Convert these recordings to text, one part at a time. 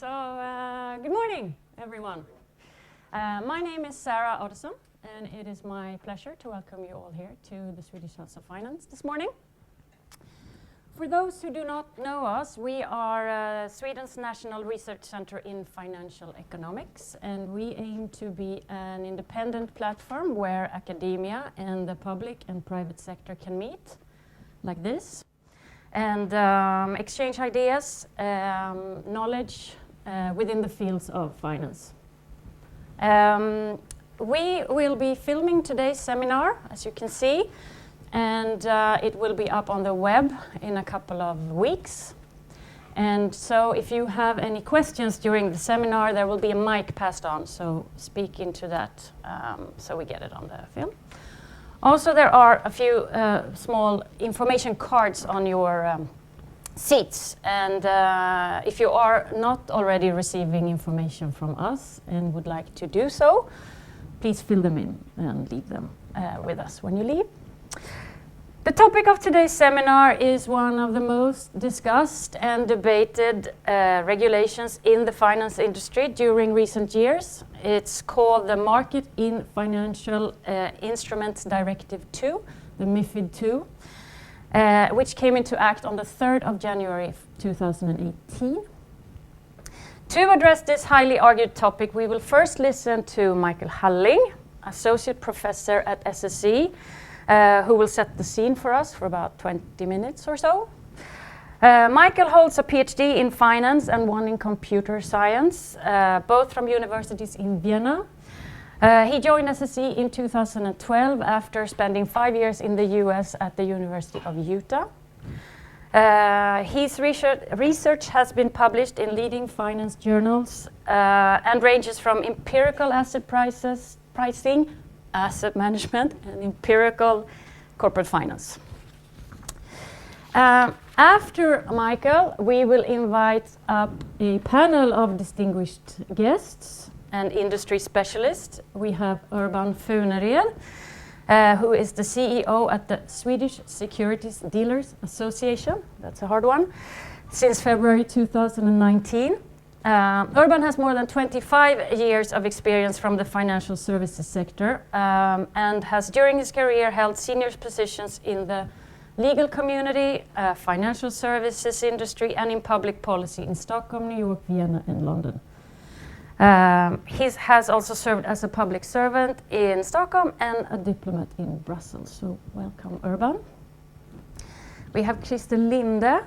Good morning, everyone. My name is Sarah Ottosson, and it is my pleasure to welcome you all here to the Swedish House of Finance this morning. For those who do not know us, we are Sweden's National Research Center in Financial Economics, and we aim to be an independent platform where academia and the public and private sector can meet, like this, and exchange ideas, knowledge within the fields of finance. We will be filming today's seminar, as you can see, and it will be up on the web in a couple of weeks. And so if you have any questions during the seminar, there will be a mic passed on, so speak into that so we get it on the film. Also, there are a few small information cards on your seats, and if you are not already receiving information from us and would like to do so, please fill them in and leave them with us when you leave. The topic of today's seminar is one of the most discussed and debated regulations in the finance industry during recent years. It's called the Market in Financial Instruments Directive 2, the MiFID II, which came into act on the 3rd of January 2018. To address this highly argued topic, we will first listen to Michael Halling, Associate Professor at SSE, who will set the scene for us for about 20 minutes or so. Michael holds a PhD in finance and one in computer science, both from universities in Vienna. He joined SSE in 2012 after spending 5 years in the US at the University of Utah. His research has been published in leading finance journals and ranges from empirical asset pricing, asset management, and empirical corporate finance. After Michael, we will invite up a panel of distinguished guests and industry specialists. We have Urban Funered, who is the CEO at the Swedish Securities Dealers Association. That's a hard one. Since February 2019. Urban has more than 25 years of experience from the financial services sector and has during his career held senior positions in the legal community, financial services industry, and in public policy in Stockholm, New York, Vienna, and London. He has also served as a public servant in Stockholm and a diplomat in Brussels. So welcome, Urban. We have Christer Linde,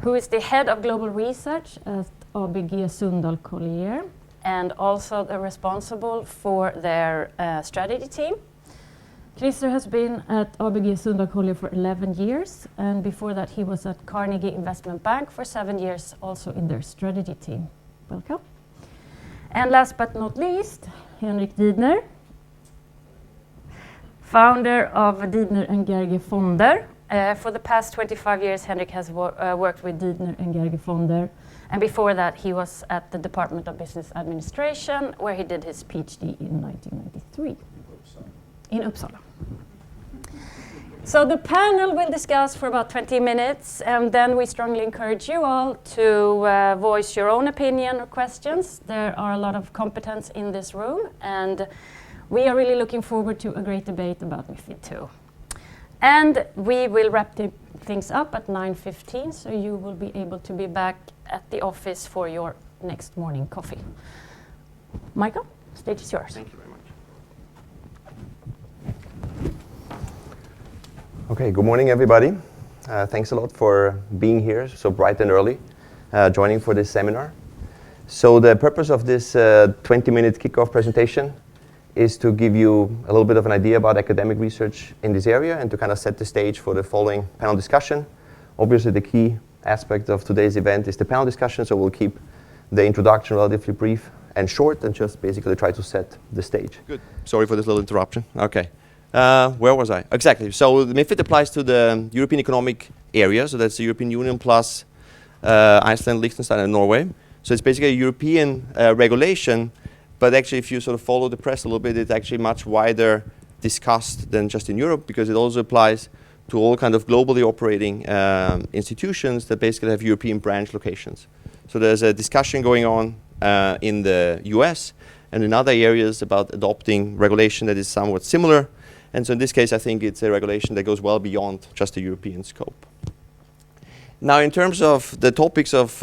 who is the head of global research at ABG Sundal Collier and also the responsible for their strategy team. Christer has been at ABG Sundal Collier for 11 years, and before that he was at Carnegie Investment Bank for 7 years, also in their strategy team. Welcome. And last but not least, Henrik Didner, founder of Didner & Gerge Fonder. For the past 25 years, Henrik has worked with Didner & Gerge Fonder, and before that he was at the Department of Business Administration, where he did his PhD in 1993 in Uppsala. So the panel will discuss for about 20 minutes, and then we strongly encourage you all to voice your own opinion or questions. There are a lot of competence in this room, and we are really looking forward to a great debate about MiFID II. And we will wrap things up at 9:15, so you will be able to be back at the office for your next morning coffee. Michael, stage is yours. Thank you very much. Okay, good morning, everybody. Thanks a lot for being here so bright and early, joining for this seminar. So the purpose of this 20-minute kickoff presentation is to give you a little bit of an idea about academic research in this area and to kind of set the stage for the following panel discussion. Obviously, the key aspect of today's event is the panel discussion, so we'll keep the introduction relatively brief and short and just basically try to set the stage. Good. Sorry for this little interruption. Okay. Where was I? Exactly. So the MiFID applies to the European Economic Area, so that's the European Union plus Iceland, Liechtenstein, and Norway. So it's basically a European regulation. But actually, if you sort of follow the press a little bit, it's actually much wider discussed than just in Europe, because it also applies to all kind of globally operating institutions that basically have European branch locations. So there's a discussion going on in the US and in other areas about adopting regulation that is somewhat similar. And so in this case, I think it's a regulation that goes well beyond just the European scope. Now, in terms of the topics of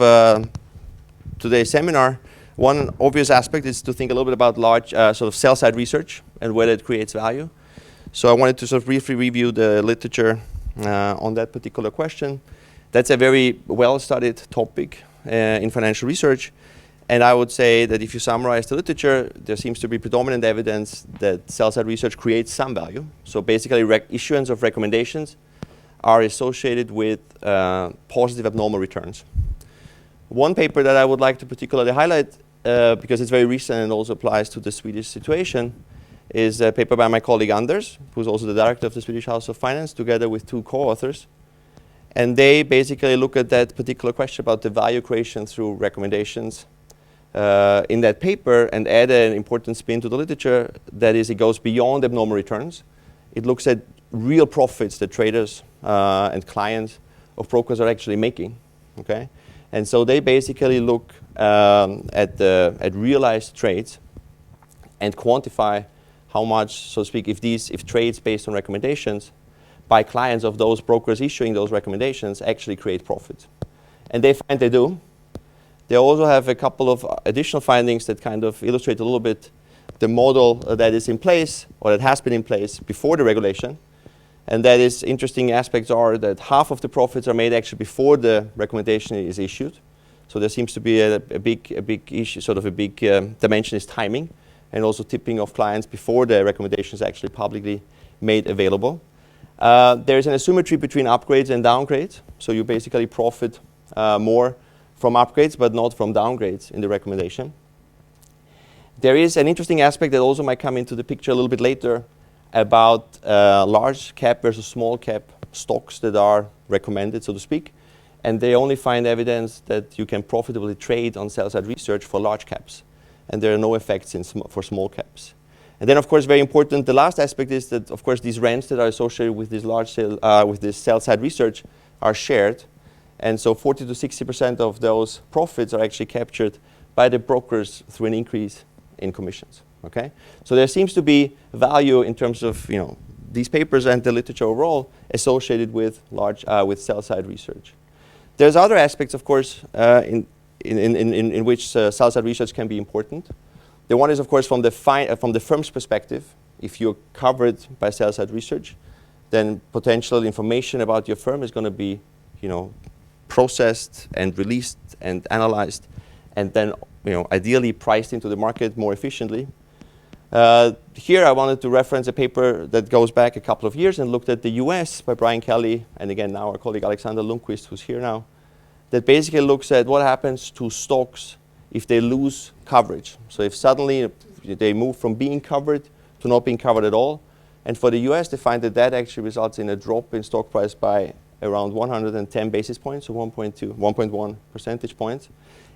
today's seminar, one obvious aspect is to think a little bit about large sort of sell-side research and whether it creates value. So I wanted to sort of briefly review the literature on that particular question. That's a very well-studied topic in financial research. And I would say that if you summarize the literature, there seems to be predominant evidence that sell-side research creates some value. So basically, issuance of recommendations are associated with positive abnormal returns. One paper that I would like to particularly highlight, because it's very recent and also applies to the Swedish situation, is a paper by my colleague Anders, who's also the director of the Swedish House of Finance, together with two co-authors. And they basically look at that particular question about the value creation through recommendations in that paper and add an important spin to the literature. That is, it goes beyond abnormal returns. It looks at real profits that traders and clients of brokers are actually making. Okay, and so they basically look at realized trades and quantify how much, so to speak, if trades based on recommendations by clients of those brokers issuing those recommendations actually create profits. And they find they do. They also have a couple of additional findings that kind of illustrate a little bit the model that is in place or that has been in place before the regulation. And that is, interesting aspects are that half of the profits are made actually before the recommendation is issued. So there seems to be a big issue, sort of a big dimension is timing and also tipping of clients before the recommendation is actually publicly made available. There is an asymmetry between upgrades and downgrades. So you basically profit more from upgrades, but not from downgrades in the recommendation. There is an interesting aspect that also might come into the picture a little bit later about large cap versus small cap stocks that are recommended, so to speak. And they only find evidence that you can profitably trade on sell-side research for large caps. And there are no effects for small caps. And then, of course, very important, the last aspect is that, of course, these rents that are associated with this with this sell-side research are shared. And so 40 to 60% of those profits are actually captured by the brokers through an increase in commissions. Okay? So there seems to be value in terms of these papers and the literature overall associated with with sell-side research. There's other aspects, of course, in which sell-side research can be important. The one is, of course, from the firm's perspective. If you're covered by sell-side research, then potential information about your firm is going to be, processed and released and analyzed, and then, ideally priced into the market more efficiently. Here, I wanted to reference a paper that goes back a couple of years and looked at the US by Brian Kelly, and again, now our colleague Alexander Lundqvist, who's here now, that basically looks at what happens to stocks if they lose coverage. So if suddenly they move from being covered to not being covered at all. And for the US, they find that actually results in a drop in stock price by around 110 basis points, so 1.1 percentage points.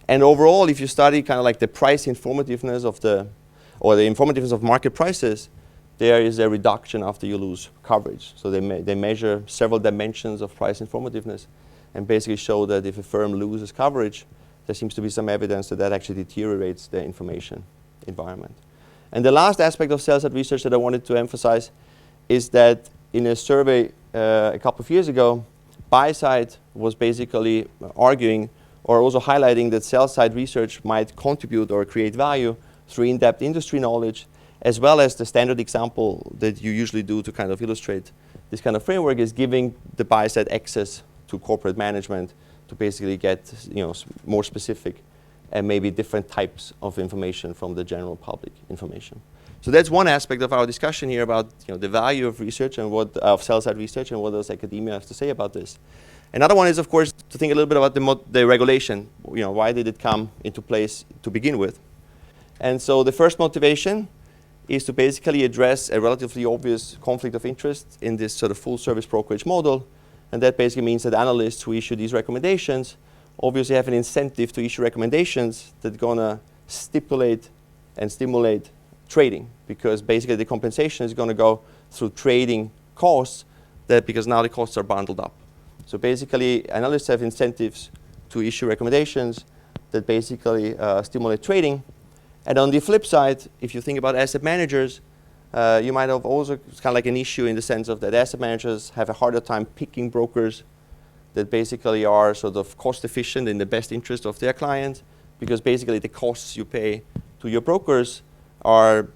And overall, if you study kind of like the price informativeness of the informativeness of market prices, there is a reduction after you lose coverage. So they measure several dimensions of price informativeness and basically show that if a firm loses coverage, there seems to be some evidence that actually deteriorates the information environment. And the last aspect of sell-side research that I wanted to emphasize is that in a survey a couple of years ago, Buyside was basically arguing or also highlighting that sell-side research might contribute or create value through in-depth industry knowledge, as well as the standard example that you usually do to kind of illustrate this kind of framework is giving the buy-side access to corporate management to basically get more specific and maybe different types of information from the general public information. So that's one aspect of our discussion here about the value of research and of sell-side research and what does academia have to say about this. Another one is, of course, to think a little bit about the regulation. Why did it come into place to begin with? And so the first motivation is to basically address a relatively obvious conflict of interest in this sort of full-service brokerage model. And that basically means that analysts who issue these recommendations obviously have an incentive to issue recommendations that are going to stipulate and stimulate trading, because basically the compensation is going to go through trading costs because now the costs are bundled up. So basically, analysts have incentives to issue recommendations that basically stimulate trading. And on the flip side, if you think about asset managers, you might have also kind of like an issue in the sense of that asset managers have a harder time picking brokers that basically are sort of cost efficient in the best interest of their clients, because basically the costs you pay to your brokers are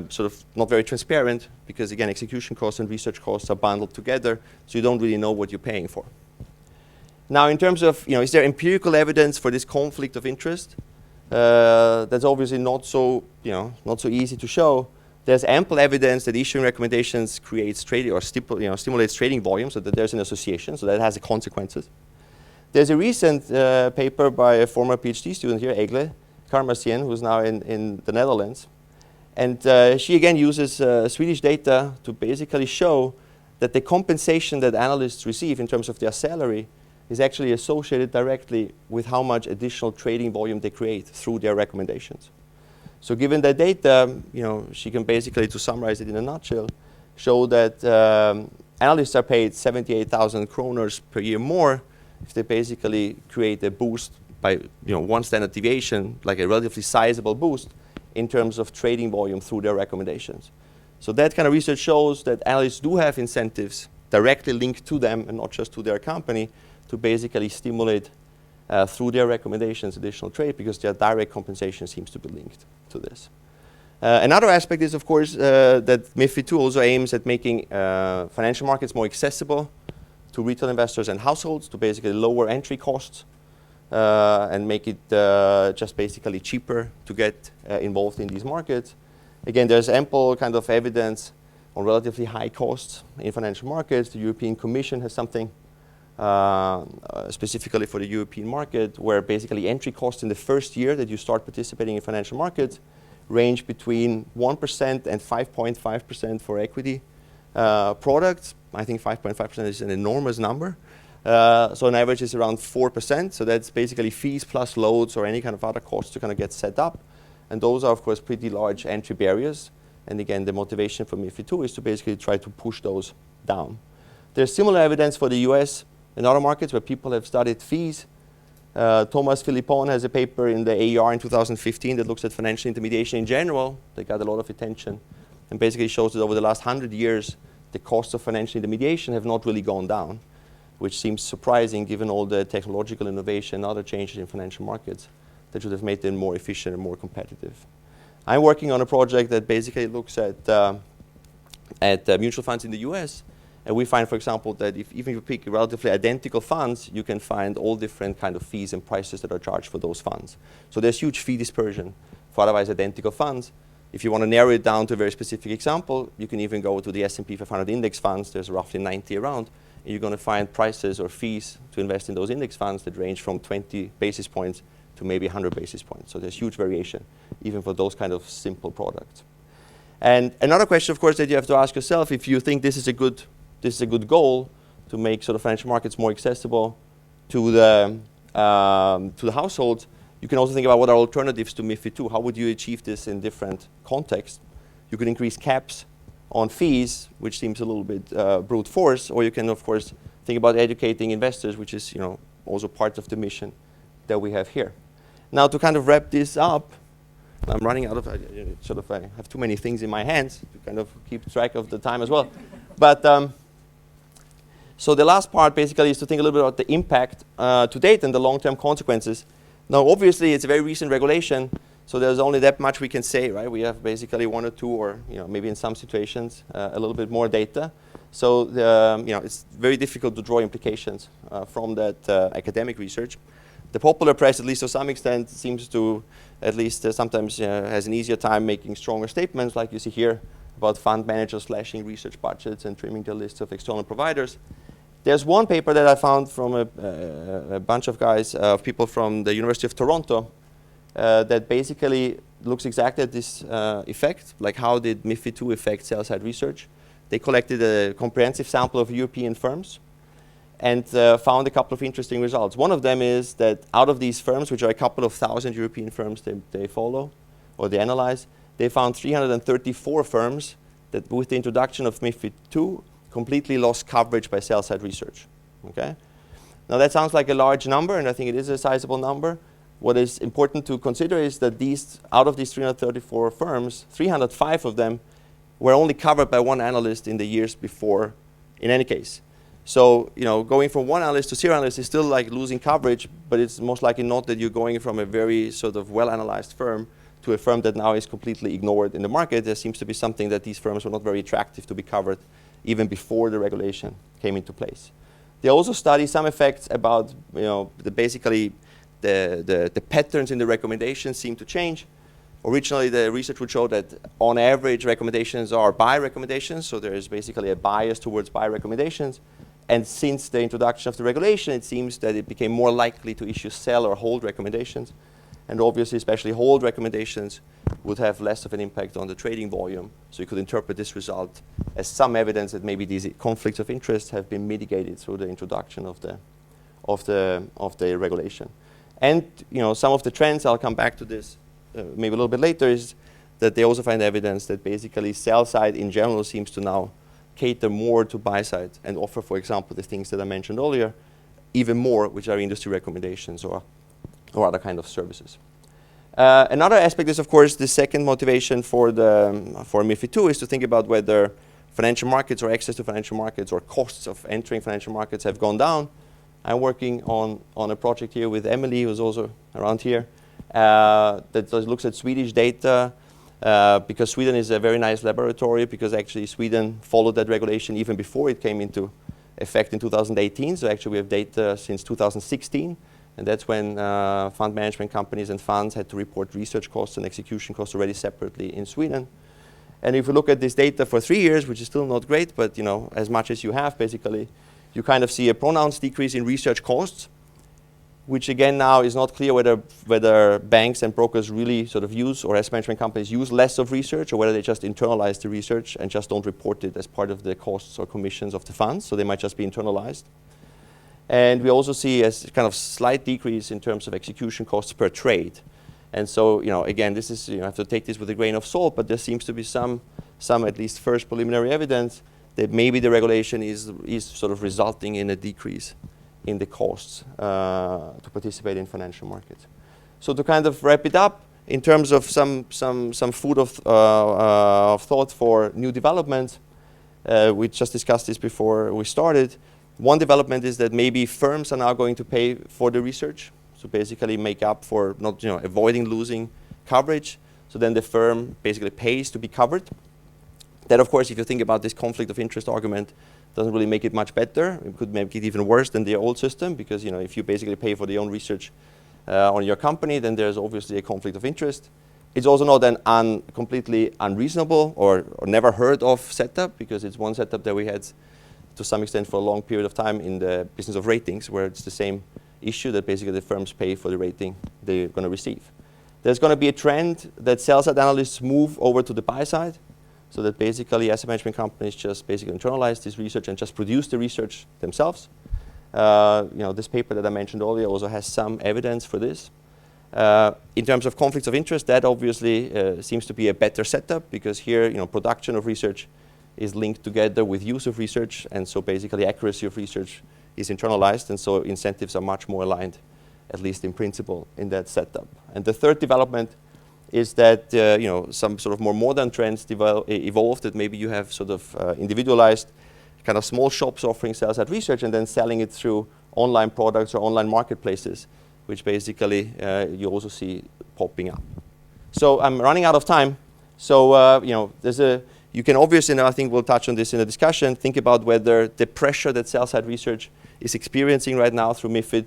sort of not very transparent, because again, execution costs and research costs are bundled together, so you don't really know what you're paying for. Now, in terms of, is there empirical evidence for this conflict of interest? That's obviously not so easy to show. There's ample evidence that issuing recommendations creates trading or stimulates trading volume, so that there's an association, so that has consequences. There's a recent paper by a former PhD student here, Egle Karmasien, who's now in the Netherlands. And she again uses Swedish data to basically show that the compensation that analysts receive in terms of their salary is actually associated directly with how much additional trading volume they create through their recommendations. So given that data, she can basically, to summarize it in a nutshell, show that analysts are paid 78,000 kroners per year more if they basically create a boost by one standard deviation, like a relatively sizable boost in terms of trading volume through their recommendations. So that kind of research shows that analysts do have incentives directly linked to them and not just to their company to basically stimulate through their recommendations additional trade, because their direct compensation seems to be linked to this. Another aspect is, of course, that MiFID II also aims at making financial markets more accessible to retail investors and households, to basically lower entry costs and make it just basically cheaper to get involved in these markets. Again, there's ample kind of evidence on relatively high costs in financial markets. The European Commission has something specifically for the European market, where basically entry costs in the first year that you start participating in financial markets range between 1% and 5.5% for equity products. I think 5.5% is an enormous number. So on average is around 4%. So that's basically fees plus loads or any kind of other costs to kind of get set up. And those are, of course, pretty large entry barriers. And again, the motivation for MiFID II is to basically try to push those down. There's similar evidence for the US and other markets where people have studied fees. Thomas Philippon has a paper in the AER in 2015 that looks at financial intermediation in general. They got a lot of attention and basically shows that over the last 100 years, the costs of financial intermediation have not really gone down, which seems surprising given all the technological innovation and other changes in financial markets that should have made them more efficient and more competitive. I'm working on a project that basically looks at mutual funds in the US. And we find, for example, that even if you pick relatively identical funds, you can find all different kind of fees and prices that are charged for those funds. So there's huge fee dispersion for otherwise identical funds. If you want to narrow it down to a very specific example, you can even go to the S&P 500 index funds. There's roughly 90 around. And you're going to find prices or fees to invest in those index funds that range from 20 basis points to maybe 100 basis points. So there's huge variation, even for those kind of simple products. And another question, of course, that you have to ask yourself, if you think this is a good goal to make sort of financial markets more accessible to the households, you can also think about what are alternatives to MiFID II. How would you achieve this in different contexts? You could increase caps on fees, which seems a little bit brute force, or you can, of course, think about educating investors, which is also part of the mission that we have here. Now, to kind of wrap this up, I'm running out of I have too many things in my hands to kind of keep track of the time as well. But so the last part basically is to think a little bit about the impact to date and the long-term consequences. Now, obviously, it's a very recent regulation, so there's only that much we can say, right? We have basically one or two, or maybe in some situations a little bit more data. So it's very difficult to draw implications from that academic research. The popular press, at least to some extent, seems to at least sometimes has an easier time making stronger statements, like you see here about fund managers slashing research budgets and trimming their lists of external providers. There's one paper that I found from a bunch of guys, people from the University of Toronto, that basically looks exactly at this effect, like how did MiFID II affect sell-side research. They collected a comprehensive sample of European firms and found a couple of interesting results. One of them is that out of these firms, which are a couple of thousand European firms they follow or they analyze, they found 334 firms that with the introduction of MiFID II completely lost coverage by sell-side research. Okay? Now that sounds like a large number, and I think it is a sizable number, what is important to consider is that out of these 334 firms, 305 of them were only covered by one analyst in the years before, in any case. So, going from one analyst to 0 analysts is still like losing coverage, but it's most likely not that you're going from a very sort of well-analyzed firm to a firm that now is completely ignored in the market. There seems to be something that these firms were not very attractive to be covered even before the regulation came into place. They also study some effects about, basically the patterns in the recommendations seem to change. Originally, the research would show that on average, recommendations are buy recommendations, so there is basically a bias towards buy recommendations. And since the introduction of the regulation, it seems that it became more likely to issue sell or hold recommendations. And obviously, especially hold recommendations would have less of an impact on the trading volume. So you could interpret this result as some evidence that maybe these conflicts of interest have been mitigated through the introduction of the regulation. And some of the trends, I'll come back to this maybe a little bit later, is that they also find evidence that basically sell side in general seems to now cater more to buy side and offer, for example, the things that I mentioned earlier, even more, which are industry recommendations or other kind of services. Another aspect is, of course, the second motivation for MiFID II is to think about whether financial markets or access to financial markets or costs of entering financial markets have gone down. I'm working on a project here with Emily, who's also around here, that looks at Swedish data, because Sweden is a very nice laboratory, because actually Sweden followed that regulation even before it came into effect in 2018. So actually we have data since 2016, and that's when fund management companies and funds had to report research costs and execution costs already separately in Sweden. And if you look at this data for 3 years, which is still not great, but as much as you have, basically, you kind of see a pronounced decrease in research costs, which again now is not clear whether banks and brokers really sort of use, or asset management companies use less of research, or whether they just internalize the research and just don't report it as part of the costs or commissions of the funds. So they might just be internalized. And we also see a kind of slight decrease in terms of execution costs per trade. And so, again, this is, you have to take this with a grain of salt, but there seems to be some at least first preliminary evidence that maybe the regulation is sort of resulting in a decrease in the costs to participate in financial markets. So to kind of wrap it up, in terms of some food of thought for new developments, we just discussed this before we started. One development is that maybe firms are now going to pay for the research, so basically make up for not avoiding losing coverage. So then the firm basically pays to be covered. That, of course, if you think about this conflict of interest argument, doesn't really make it much better. It could make it even worse than the old system, because if you basically pay for the own research on your company, then there's obviously a conflict of interest. It's also not an completely unreasonable or never heard of setup, because it's one setup that we had to some extent for a long period of time in the business of ratings, where it's the same issue that basically the firms pay for the rating they're going to receive. There's going to be a trend that sell-side analysts move over to the buy side, so that basically asset management companies just basically internalize this research and just produce the research themselves. This paper that I mentioned earlier also has some evidence for this. In terms of conflicts of interest, that obviously seems to be a better setup, because here, production of research is linked together with use of research, and so basically accuracy of research is internalized, and so incentives are much more aligned, at least in principle, in that setup. And the third development is that some sort of more modern trends evolved, that maybe you have sort of individualized kind of small shops offering sell-side research and then selling it through online products or online marketplaces, which basically you also see popping up. So I'm running out of time. So you can obviously, and I think we'll touch on this in the discussion, think about whether the pressure that sell-side research is experiencing right now through MiFID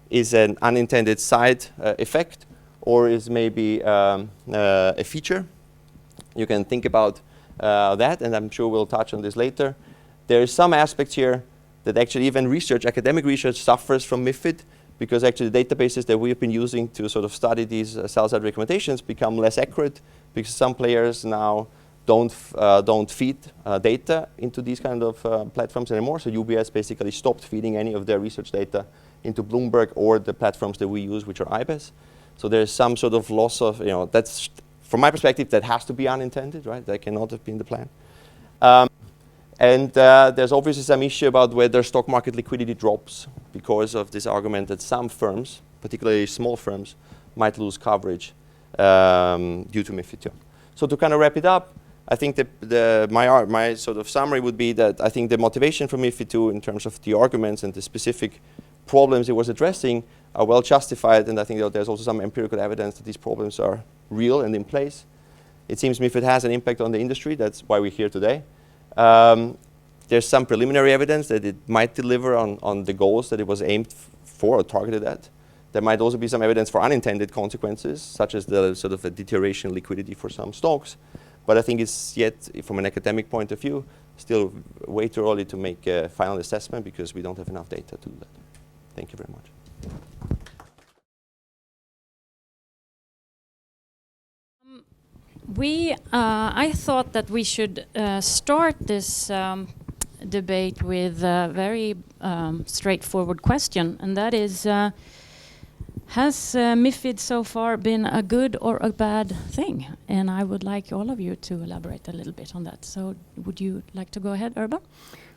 is an unintended side effect, or is maybe a feature. You can think about that, and I'm sure we'll touch on this later. There is some aspects here that actually even academic research suffers from MiFID, because actually the databases that we've been using to sort of study these sell-side recommendations become less accurate, because some players now don't feed data into these kind of platforms anymore. So UBS basically stopped feeding any of their research data into Bloomberg or the platforms that we use, which are IBES. So there's some sort of loss of, that's, from my perspective, that has to be unintended, right? That cannot have been the plan. And there's obviously some issue about whether stock market liquidity drops because of this argument that some firms, particularly small firms, might lose coverage due to MiFID II. So to kind of wrap it up, I think my sort of summary would be that I think the motivation for MiFID II in terms of the arguments and the specific problems it was addressing are well justified, and I think that there's also some empirical evidence that these problems are real and in place. It seems MiFID has an impact on the industry. That's why we're here today. There's some preliminary evidence that it might deliver on the goals that it was aimed for or targeted at. There might also be some evidence for unintended consequences, such as the sort of a deterioration in liquidity for some stocks. But I think it's yet, from an academic point of view, still way too early to make a final assessment because we don't have enough data to do that. Thank you very much. I thought that we should start this debate with a very straightforward question, and that is, has MiFID so far been a good or a bad thing? And I would like all of you to elaborate a little bit on that. So would you like to go ahead, Urban?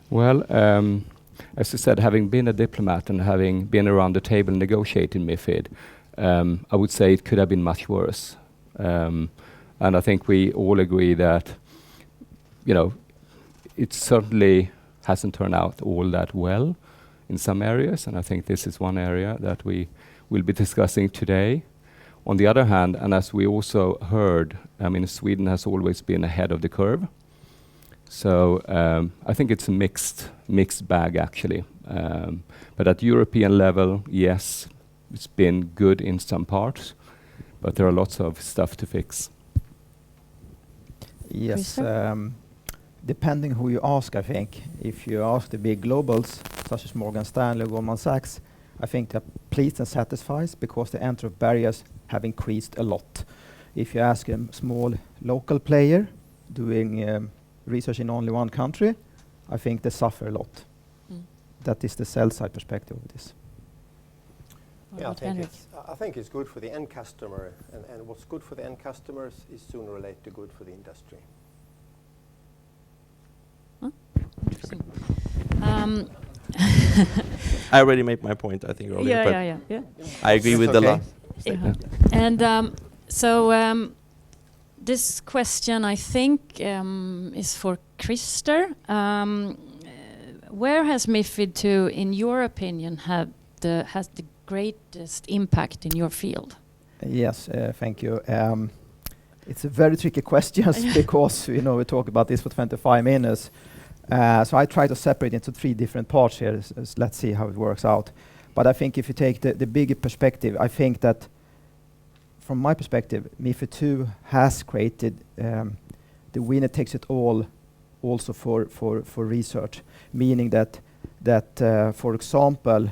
Well, as I said, having been a diplomat and having been around the table negotiating MiFID, I would say it could have been much worse. And I think we all agree that, it certainly hasn't turned out all that well in some areas, and I think this is one area that we will be discussing today. On the other hand, and as we also heard, Sweden has always been ahead of the curve. So I think it's a mixed bag, actually. But at European level, yes, it's been good in some parts, but there are lots of stuff to fix. Yes, depending who you ask, I think. If you ask the big globals, such as Morgan Stanley, Goldman Sachs, I think they're pleased and satisfied because the entry barriers have increased a lot. If you ask a small local player doing research in only one country, I think they suffer a lot. That is the sell side perspective of this. Yeah, I think it's good for the end customer, and what's good for the end customers is sooner or later good for the industry. Interesting. I already made my point, I think, earlier. Yeah. I agree with the last. Yeah. And this question, I think, is for Christer. Where has MiFID II, in your opinion, has the greatest impact in your field? Yes, thank you. It's a very tricky question because we talk about this for 25 minutes. So I try to separate into 3 different parts here. Let's see how it works out. But I think if you take the bigger perspective, I think that from my perspective, MiFID II has created the winner takes it all also for research, meaning that for example,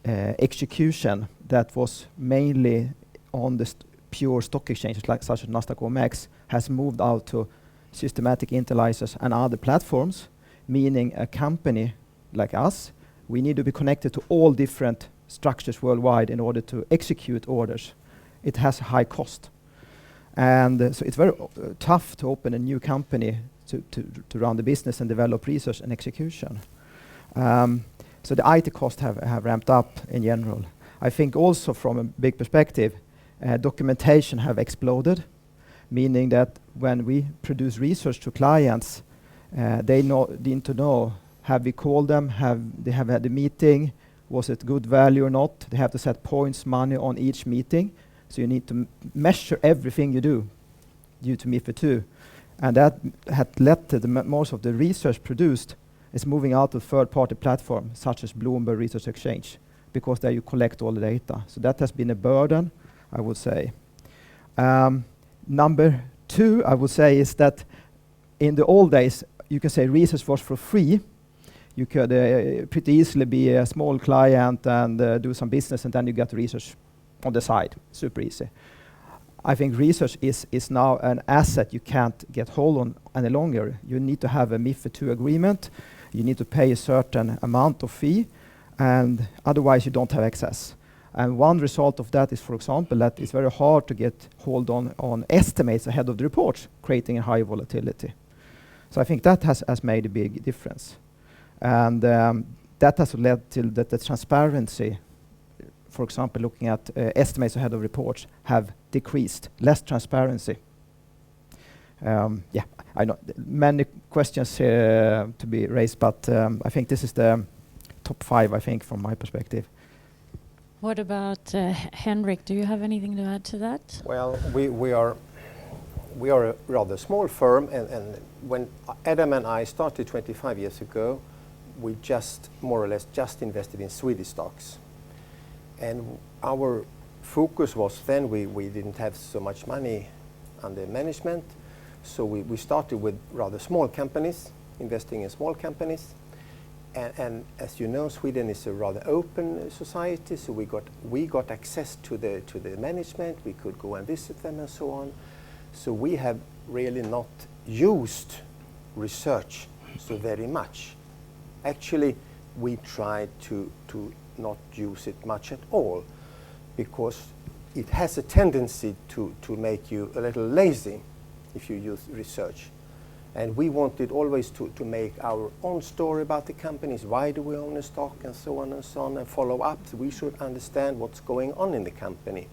execution that was mainly on the pure stock exchanges like such as Nasdaq OMX has moved out to systematic interlacers and other platforms, meaning a company like us, we need to be connected to all different structures worldwide in order to execute orders. It has a high cost. And so it's very tough to open a new company to run the business and develop research and execution. So the IT costs have ramped up in general. I think also from a big perspective, documentation have exploded, meaning that when we produce research to clients, they need to know, have we called them, have they had a meeting, was it good value or not? They have to set points, money on each meeting. So you need to measure everything you do due to MiFID II. And that had led to most of the research produced is moving out to third-party platforms such as Bloomberg Research Exchange, because there you collect all the data. So that has been a burden, I would say. Number 2, I would say, is that in the old days, you can say research was for free. You could pretty easily be a small client and do some business, and then you get research on the side, super easy. I think research is now an asset you can't get hold on any longer. You need to have a MiFID II agreement. You need to pay a certain amount of fee, and otherwise you don't have access. And one result of that is, for example, that it's very hard to get hold on estimates ahead of the reports, creating a high volatility. So I think that has made a big difference. And that has led to that the transparency for example, looking at estimates ahead of reports, have decreased. Less transparency. Yeah, I know many questions to be raised, but I think this is the top 5, I think, from my perspective. What about Henrik? Do you have anything to add to that? Well, we are a rather small firm, and when Adam and I started 25 years ago, we just more or less just invested in Swedish stocks. And our focus was then we didn't have so much money under management, so we started with rather small companies, investing in small companies. And as you know, Sweden is a rather open society, so we got access to the management. We could go and visit them and so on. So we have really not used research so very much. Actually, we tried to not use it much at all, because it has a tendency to make you a little lazy if you use research. And we wanted always to make our own story about the companies. Why do we own a stock, and so on and so on, and follow up. So we should understand what's going on in the company.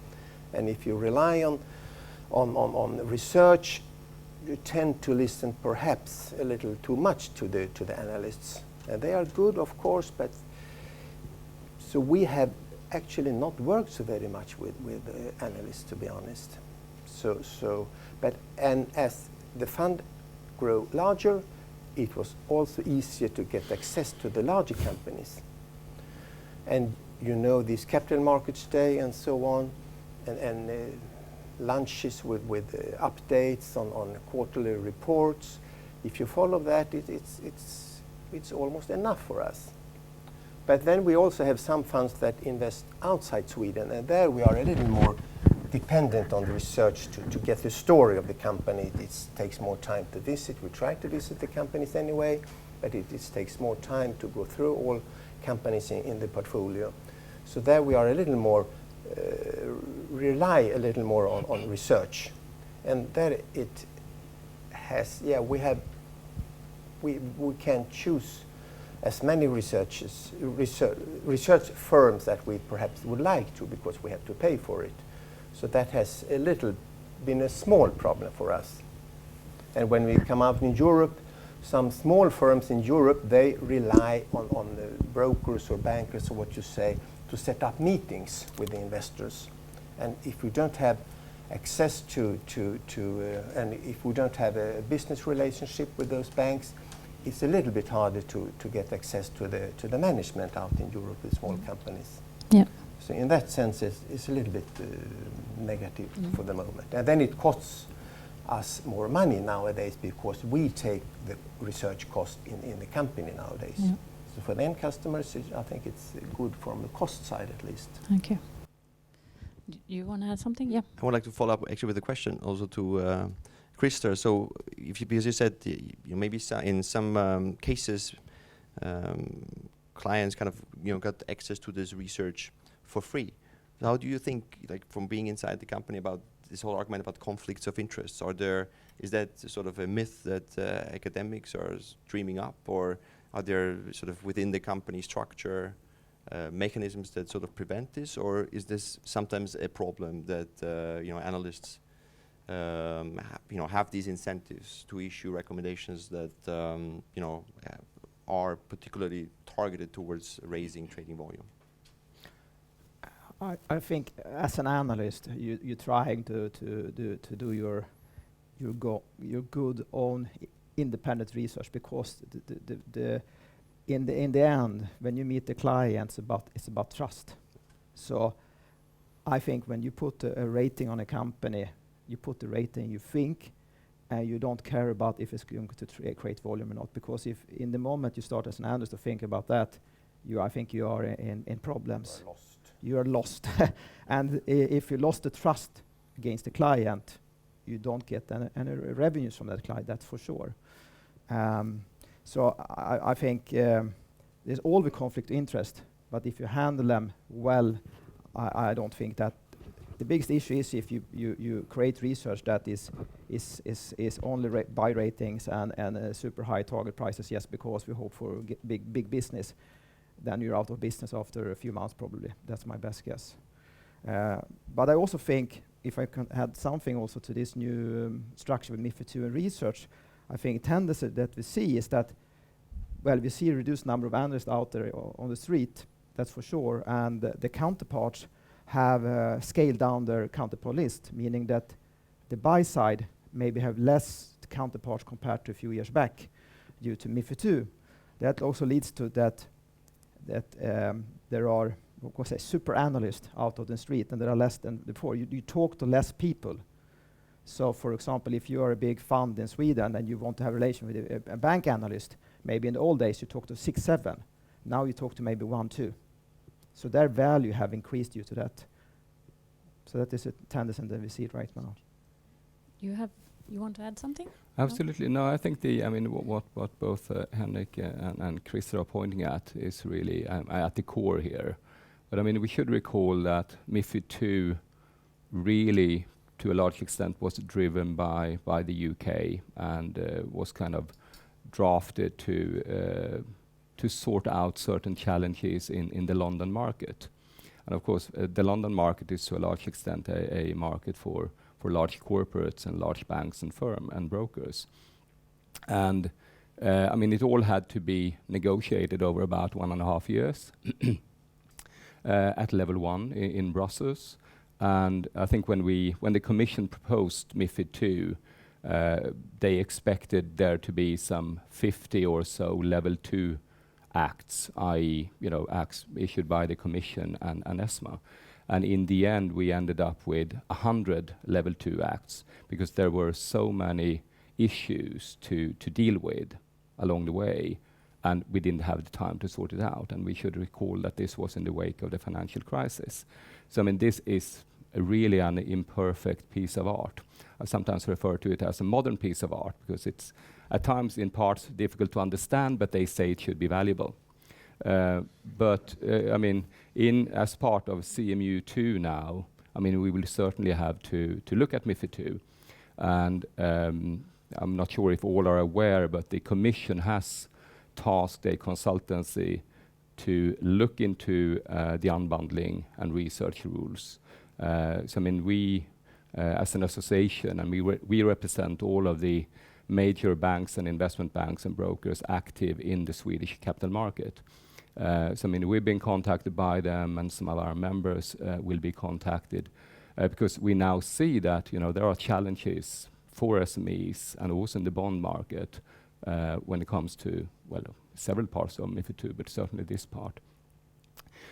And if you rely on research, you tend to listen perhaps a little too much to the analysts. And they are good, of course, but so we have actually not worked so very much with analysts, to be honest. And as the fund grow larger, it was also easier to get access to the larger companies. And you know, these capital markets day and so on, and lunches with updates on quarterly reports. If you follow that, it's almost enough for us. But then we also have some funds that invest outside Sweden, and there we are a little more dependent on the research to get the story of the company. It takes more time to visit. We try to visit the companies anyway, but it takes more time to go through all companies in the portfolio. So there we are a little more, rely a little more on research. And there it has, yeah, we can choose as many research firms that we perhaps would like to, because we have to pay for it. So that has a little been a small problem for us. And when we come out in Europe, some small firms in Europe, they rely on the brokers or bankers, or what you say, to set up meetings with the investors. And if we don't have access to and if we don't have a business relationship with those banks, it's a little bit harder to get access to the management out in Europe with small companies. Yeah. So in that sense, it's a little bit negative for the moment. And then it costs us more money nowadays, because we take the research cost in the company nowadays. Yeah. So for the end customers, I think it's good from the cost side at least. Thank you. You want to add something? Yeah. I would like to follow up actually with a question also to Christer. So because you said maybe in some cases clients kind of got access to this research for free. So how do you think, like, from being inside the company, about this whole argument about conflicts of interest? Is that sort of a myth that academics are dreaming up, or are there sort of within the company structure mechanisms that sort of prevent this, or is this sometimes a problem that analysts have these incentives to issue recommendations that are particularly targeted towards raising trading volume? I think as an analyst, you're trying to do your good own independent research, because in the end, when you meet the clients, it's about trust. So I think when you put a rating on a company, you put the rating you think, and you don't care about if it's going to create volume or not, because if in the moment you start as an analyst to think about that, I think you are in problems. You are lost. And if you lost the trust against the client, you don't get any revenues from that client, that's for sure. So I think there's all the conflict of interest, but if you handle them well, I don't think that the biggest issue is if you create research that is only buy ratings and super high target prices, yes, because we hope for big business. then you're out of business after a few months probably. That's my best guess. But I also think, if I can add something also to this new structure with MiFID II and research, I think tendency that we see is that, well, we see a reduced number of analysts out there on the street, that's for sure, and the counterparts have scaled down their counterpart list, meaning that the buy side maybe have less counterparts compared to a few years back due to MiFID II. That also leads to that there are, of course, super analysts out on the street, and there are less than before. You talk to less people. So, for example, if you are a big fund in Sweden and you want to have a relation with a bank analyst, maybe in the old days you talk to 6, 7. Now you talk to maybe 1, 2. So their value have increased due to that. So that is a tendency that we see it right now. You want to add something? Absolutely. No, I think what both Henrik and Chris are pointing at is really at the core here. But I mean, we should recall that MiFID II really, to a large extent, was driven by the UK and was kind of drafted to sort out certain challenges in the London market. And of course, the London market is to a large extent a market for large corporates and large banks and firms and brokers. And I mean, it all had to be negotiated over about 1.5 years at level 1 in Brussels. And I think when the Commission proposed MiFID II, they expected there to be some 50 or so level 2 acts, i.e., acts issued by the Commission and ESMA. And in the end, we ended up with 100 level 2 acts because there were so many issues to deal with along the way, and we didn't have the time to sort it out. And we should recall that this was in the wake of the financial crisis. So I mean, this is really an imperfect piece of art. I sometimes refer to it as a modern piece of art because it's at times in parts difficult to understand, but they say it should be valuable. But I mean, as part of CMU 2 now, I mean, we will certainly have to look at MiFID II. And I'm not sure if all are aware, but the Commission has tasked a consultancy to look into the unbundling and research rules. So I mean, we as an association, and we represent all of the major banks and investment banks and brokers active in the Swedish capital market. So I mean, we've been contacted by them, and some of our members will be contacted because we now see that there are challenges for SMEs and also in the bond market when it comes to several parts of MiFID II, but certainly this part.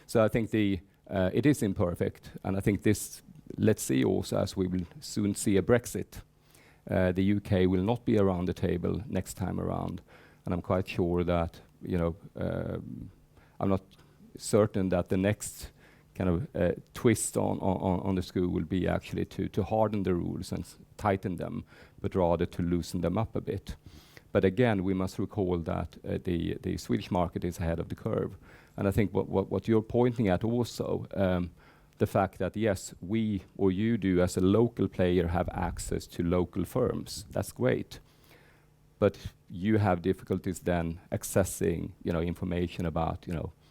So I think it is imperfect, and I think this. Let's see also, as we will soon see a Brexit, the UK will not be around the table next time around, and I'm quite sure that I'm not certain that the next kind of twist on the screw will be actually to harden the rules and tighten them, but rather to loosen them up a bit. But again, we must recall that the Swedish market is ahead of the curve, and I think what you're pointing at also. The fact that yes, we or you do as a local player have access to local firms, that's great. But you have difficulties then accessing, information about,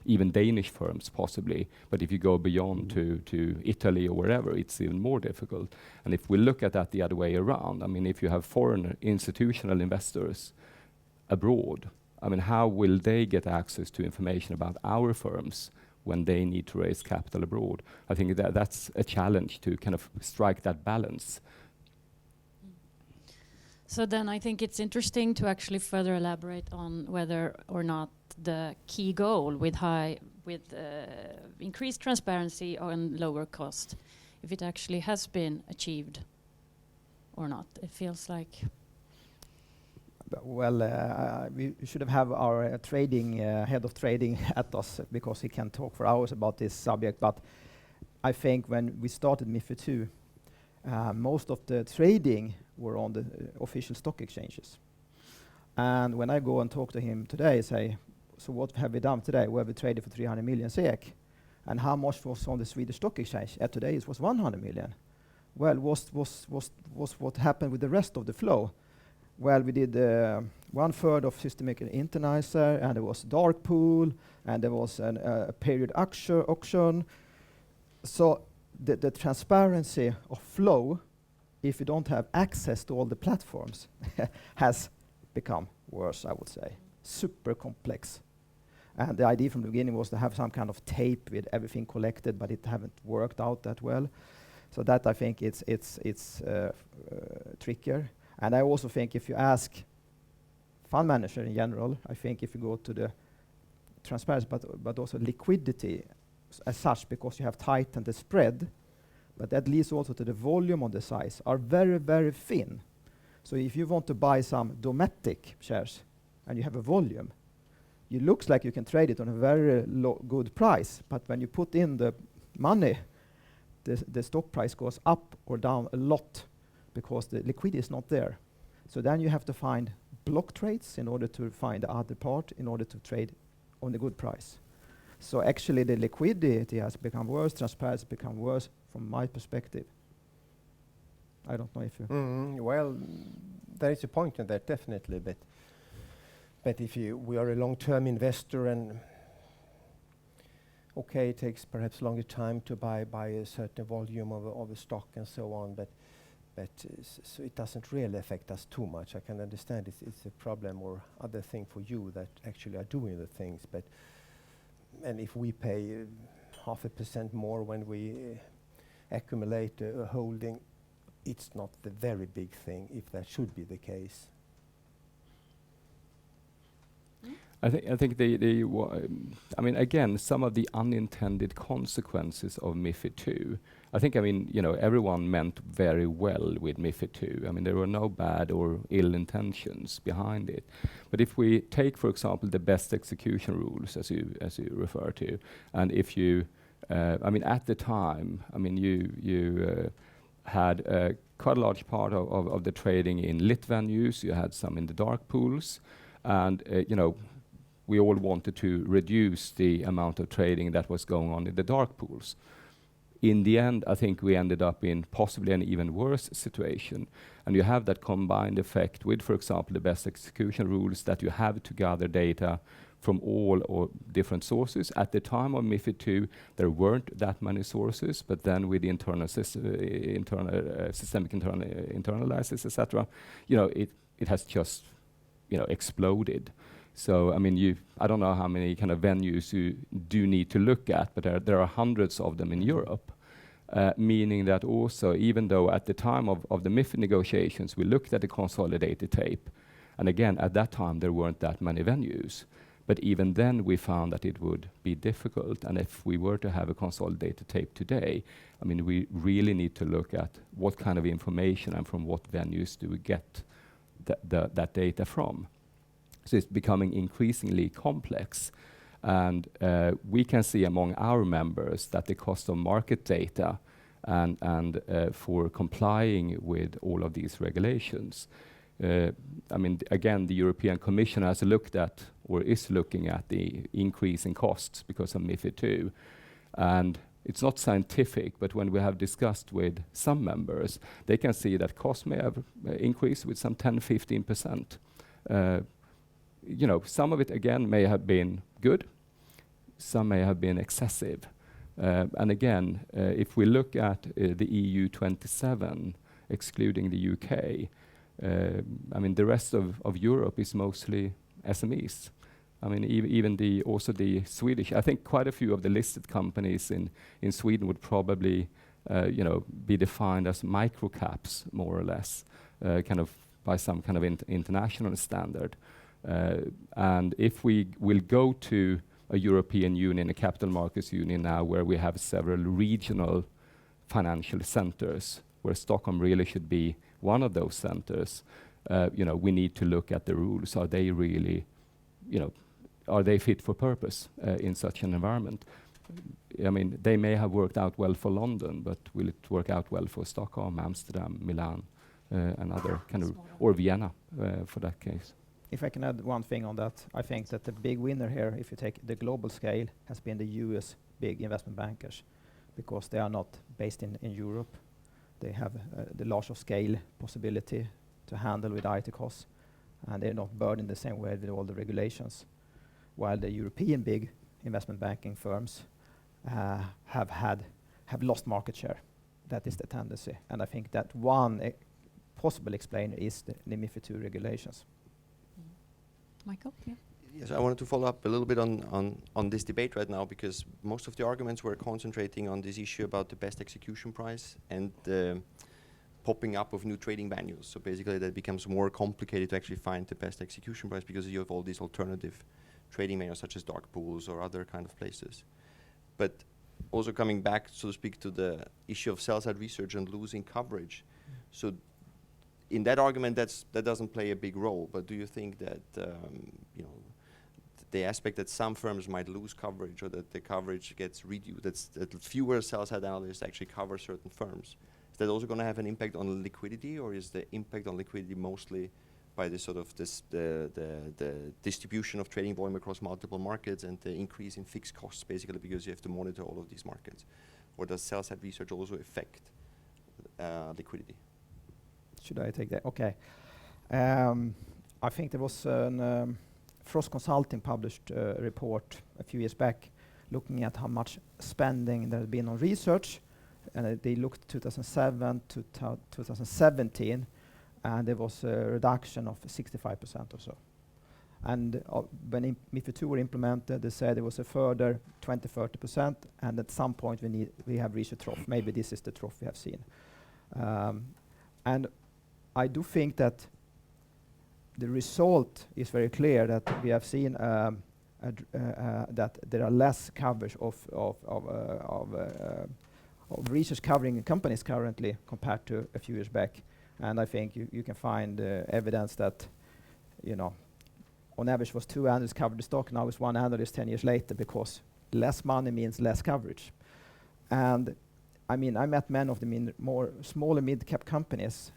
even Danish firms possibly. But if you go beyond to Italy or wherever, it's even more difficult. And if we look at that the other way around, I mean, if you have foreign institutional investors abroad, I mean, how will they get access to information about our firms when they need to raise capital abroad? I think that's a challenge to kind of strike that balance. So then I think it's interesting to actually further elaborate on whether or not the key goal with increased transparency and lower cost, if it actually has been achieved or not. It feels like... Well, we should have our trading head of trading at us because he can talk for hours about this subject. But I think when we started MiFID II, most of the trading were on the official stock exchanges. And when I go and talk to him today, say, so what have we done today? Well, we traded for 300 million SEK. And how much was on the Swedish stock exchange? Today it was 100 million. Well, was what happened with the rest of the flow? well, we did 1/3 of systemic internalizer, and there was dark pool, and there was a period auction. So the transparency of flow, if you don't have access to all the platforms, has become worse, I would say. Super complex. And the idea from the beginning was to have some kind of tape with everything collected, but it haven't worked out that well. So that I think it's trickier. And I also think if you ask fund manager in general, I think if you go to the transparency, but also liquidity as such, because you have tightened the spread, but that leads also to the volume on the size, are very, very thin. So if you want to buy some Dometic shares and you have a volume, it looks like you can trade it on a very good price, but when you put in the money, the stock price goes up or down a lot because the liquidity is not there. So then you have to find block trades in order to find the other part in order to trade on the good price. So actually the liquidity has become worse, transparency has become worse from my perspective. I don't know if you... Well, there is a point in that, definitely, but if we are a long-term investor and okay, it takes perhaps longer time to buy a certain volume of a stock and so on, but so it doesn't really affect us too much. I can understand it's a problem or other thing for you that actually are doing the things, but and if we pay 0.5% more when we accumulate a holding, it's not the very big thing if that should be the case. I think I mean, again, some of the unintended consequences of MiFID II. I think, I mean, you know, everyone meant very well with MiFID II. I mean, there were no bad or ill intentions behind it. But if we take, for example, the best execution rules, as you refer to, and if you, I mean, at the time, I mean, you had quite a large part of the trading in lit venues. You had some in the dark pools, and you know, we all wanted to reduce the amount of trading that was going on in the dark pools. In the end, I think we ended up in possibly an even worse situation. And you have that combined effect with, for example, the best execution rules, that you have to gather data from all or different sources. At the time of MiFID II, there weren't that many sources, but then with the systemic internalisis, etc., you know, it has just, you know, exploded. So, I mean, I don't know how many kind of venues you do need to look at, but there are hundreds of them in Europe, meaning that also, even though at the time of the MiFID negotiations, we looked at the consolidated tape, and again, at that time, there weren't that many venues. But even then, we found that it would be difficult, and if we were to have a consolidated tape today, I mean, we really need to look at what kind of information and from what venues do we get that data from. So it's becoming increasingly complex, and we can see among our members that the cost of market data and for complying with all of these regulations. I mean, again, the European Commission has looked at or is looking at the increase in costs because of MiFID II, and it's not scientific, but when we have discussed with some members, they can see that costs may have increased with some 10-15%. You know, some of it, again, may have been good, some may have been excessive. And again, if we look at the EU 27, excluding the UK, I mean, the rest of Europe is mostly SMEs. I mean, even also the Swedish, I think quite a few of the listed companies in Sweden would probably, you know, be defined as micro caps, more or less, kind of by some kind of international standard. And if we will go to a European Union, a capital markets union now, where we have several regional financial centers, where Stockholm really should be one of those centers, you know, we need to look at the rules. Are they really, you know, are they fit for purpose in such an environment? I mean, they may have worked out well for London, but will it work out well for Stockholm, Amsterdam, Milan, and other kind of, or Vienna for that case? If I can add one thing on that, I think that the big winner here, if you take the global scale, has been the US big investment bankers, because they are not based in Europe. They have the larger scale possibility to handle with IT costs, and they're not burdened the same way with all the regulations. While the European big investment banking firms have lost market share. That is the tendency, and I think that one possible explainer is the MiFID II regulations. Michael, yeah. Yes, I wanted to follow up a little bit on this debate right now, because most of the arguments were concentrating on this issue about the best execution price and the popping up of new trading venues. So basically that becomes more complicated to actually find the best execution price because you have all these alternative trading venues such as dark pools or other kind of places. But also coming back, so to speak, to the issue of sell-side research and losing coverage. So in that argument, that doesn't play a big role. But do you think that the aspect that some firms might lose coverage or that the coverage gets reduced, that fewer sell-side analysts actually cover certain firms, is that also going to have an impact on liquidity, or is the impact on liquidity mostly by the sort of the distribution of trading volume across multiple markets and the increase in fixed costs, basically because you have to monitor all of these markets? Or does sell-side research also affect liquidity? Should I take that? Okay. I think there was an Frost Consulting published a report a few years back looking at how much spending there had been on research, and they looked 2007 to 2017, and there was a reduction of 65% or so. And when MiFID II were implemented, they said there was a further 20-30%, and at some point we have reached a trough. Maybe this is the trough we have seen. And I do think that the result is very clear, that we have seen that there are less coverage of research covering companies currently compared to a few years back. And I think you can find evidence that, on average was 2 analysts covered the stock, now it's 1 analyst 10 years later, because less money means less coverage. And I mean, I met many of the more smaller mid-cap companies,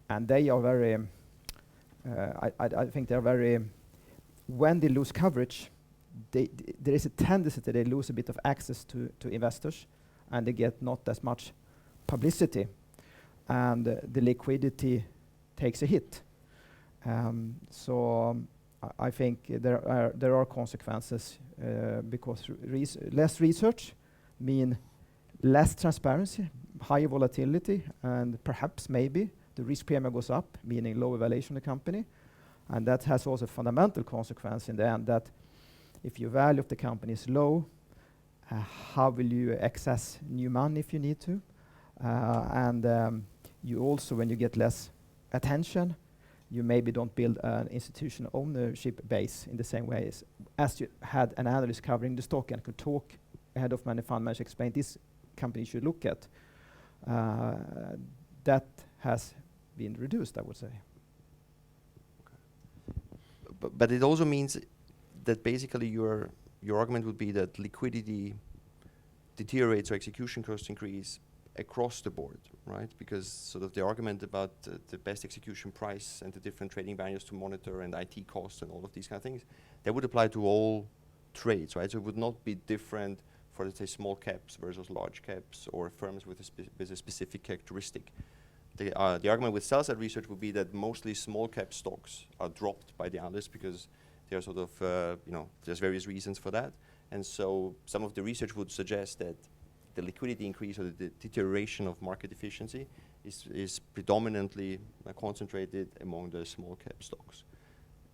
and they are very, I think they're very, when they lose coverage, there is a tendency that they lose a bit of access to investors, and they get not as much publicity, and the liquidity takes a hit. So I think there are consequences because less research mean less transparency, higher volatility, and perhaps maybe the risk premium goes up, meaning lower valuation of the company. And that has also a fundamental consequence in the end, that if your value of the company is low, how will you access new money if you need to? And you also, when you get less attention, you maybe don't build an institutional ownership base in the same way as you had an analyst covering the stock and could talk ahead of many fund managers, explain this company you should look at. That has been reduced, I would say. Okay. But it also means that basically your argument would be that liquidity deteriorates or execution costs increase across the board, right? Because sort of the argument about the best execution price and the different trading venues to monitor and IT costs and all of these kind of things, that would apply to all trades, right? So it would not be different for, let's say, small caps versus large caps or firms with a specific characteristic. The argument with sell-side research would be that mostly small cap stocks are dropped by the analysts because they are sort of, there's various reasons for that. And so some of the research would suggest that the liquidity increase or the deterioration of market efficiency is predominantly concentrated among the small cap stocks.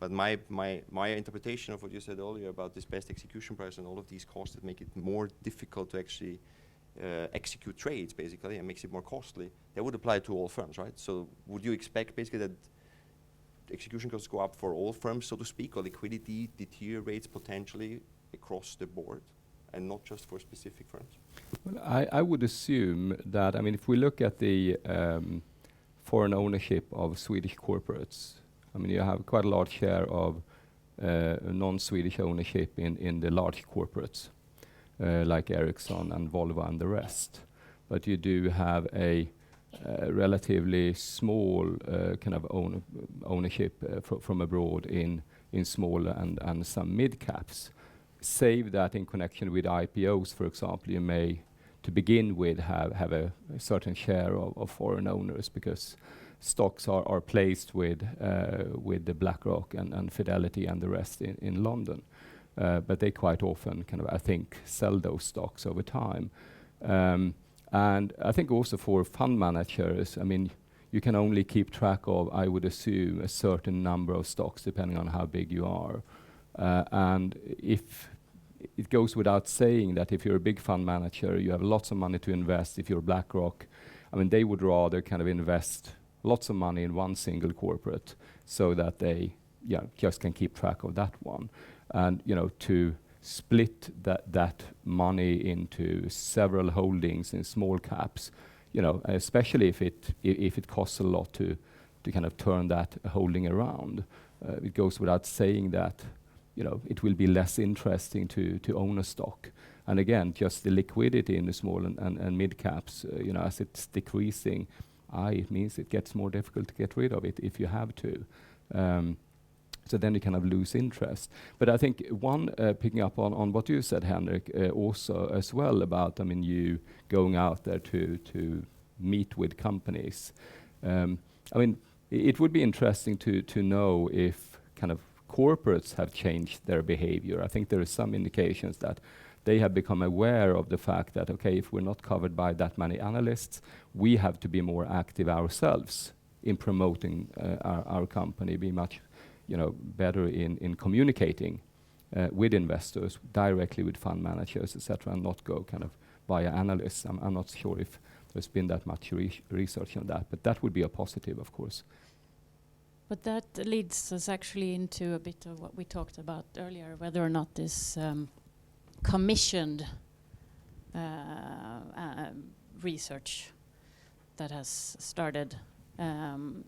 But my interpretation of what you said earlier about this best execution price and all of these costs that make it more difficult to actually execute trades, basically, and makes it more costly, that would apply to all firms, right? So would you expect basically that execution costs go up for all firms, so to speak, or liquidity deteriorates potentially across the board and not just for specific firms? Well, I would assume that, I mean, if we look at the foreign ownership of Swedish corporates, I mean, you have quite a large share of non-Swedish ownership in the large corporates, like Ericsson and Volvo and the rest. But you do have a relatively small kind of ownership from abroad in small and some mid caps. Save that in connection with IPOs, for example, you may, to begin with, have a certain share of foreign owners, because stocks are placed with the BlackRock and Fidelity and the rest in London. But they quite often kind of, I think, sell those stocks over time. And I think also for fund managers, I mean, you can only keep track of, I would assume, a certain number of stocks depending on how big you are. And if it goes without saying that if you're a big fund manager, you have lots of money to invest. If you're BlackRock, I mean, they would rather kind of invest lots of money in one single corporate so that they just can keep track of that one. And to split that money into several holdings in small caps, especially if it costs a lot to kind of turn that holding around, it goes without saying that it will be less interesting to own a stock. And again, just the liquidity in the small and mid caps, as it's decreasing, it means it gets more difficult to get rid of it if you have to. So then you kind of lose interest. But I think picking up on what you said, Henrik, also as well about, I mean, you going out there to meet with companies. I mean, it would be interesting to know if kind of corporates have changed their behavior. I think there are some indications that they have become aware of the fact that, okay, if we're not covered by that many analysts, we have to be more active ourselves in promoting our company, be much better in communicating with investors, directly with fund managers, etc., and not go kind of via analysts. I'm not sure if there's been that much research on that, but that would be a positive, of course. But that leads us actually into a bit of what we talked about earlier, whether or not this commissioned research that has started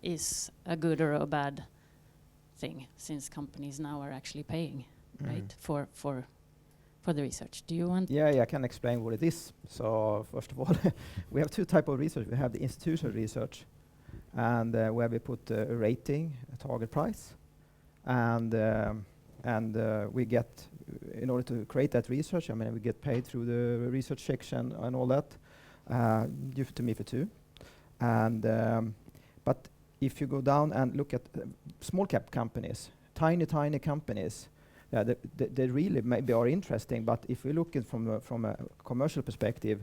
is a good or a bad thing, since companies now are actually paying, right, for the research. Do you want? Yeah, I can explain what it is. So first of all, we have two types of research. We have the institutional research, and where we put a rating, a target price, and we get, in order to create that research, I mean, we get paid through the research section and all that, due to MiFID II. And but if you go down and look at small cap companies, tiny companies, they really maybe are interesting. But if we look at from a commercial perspective,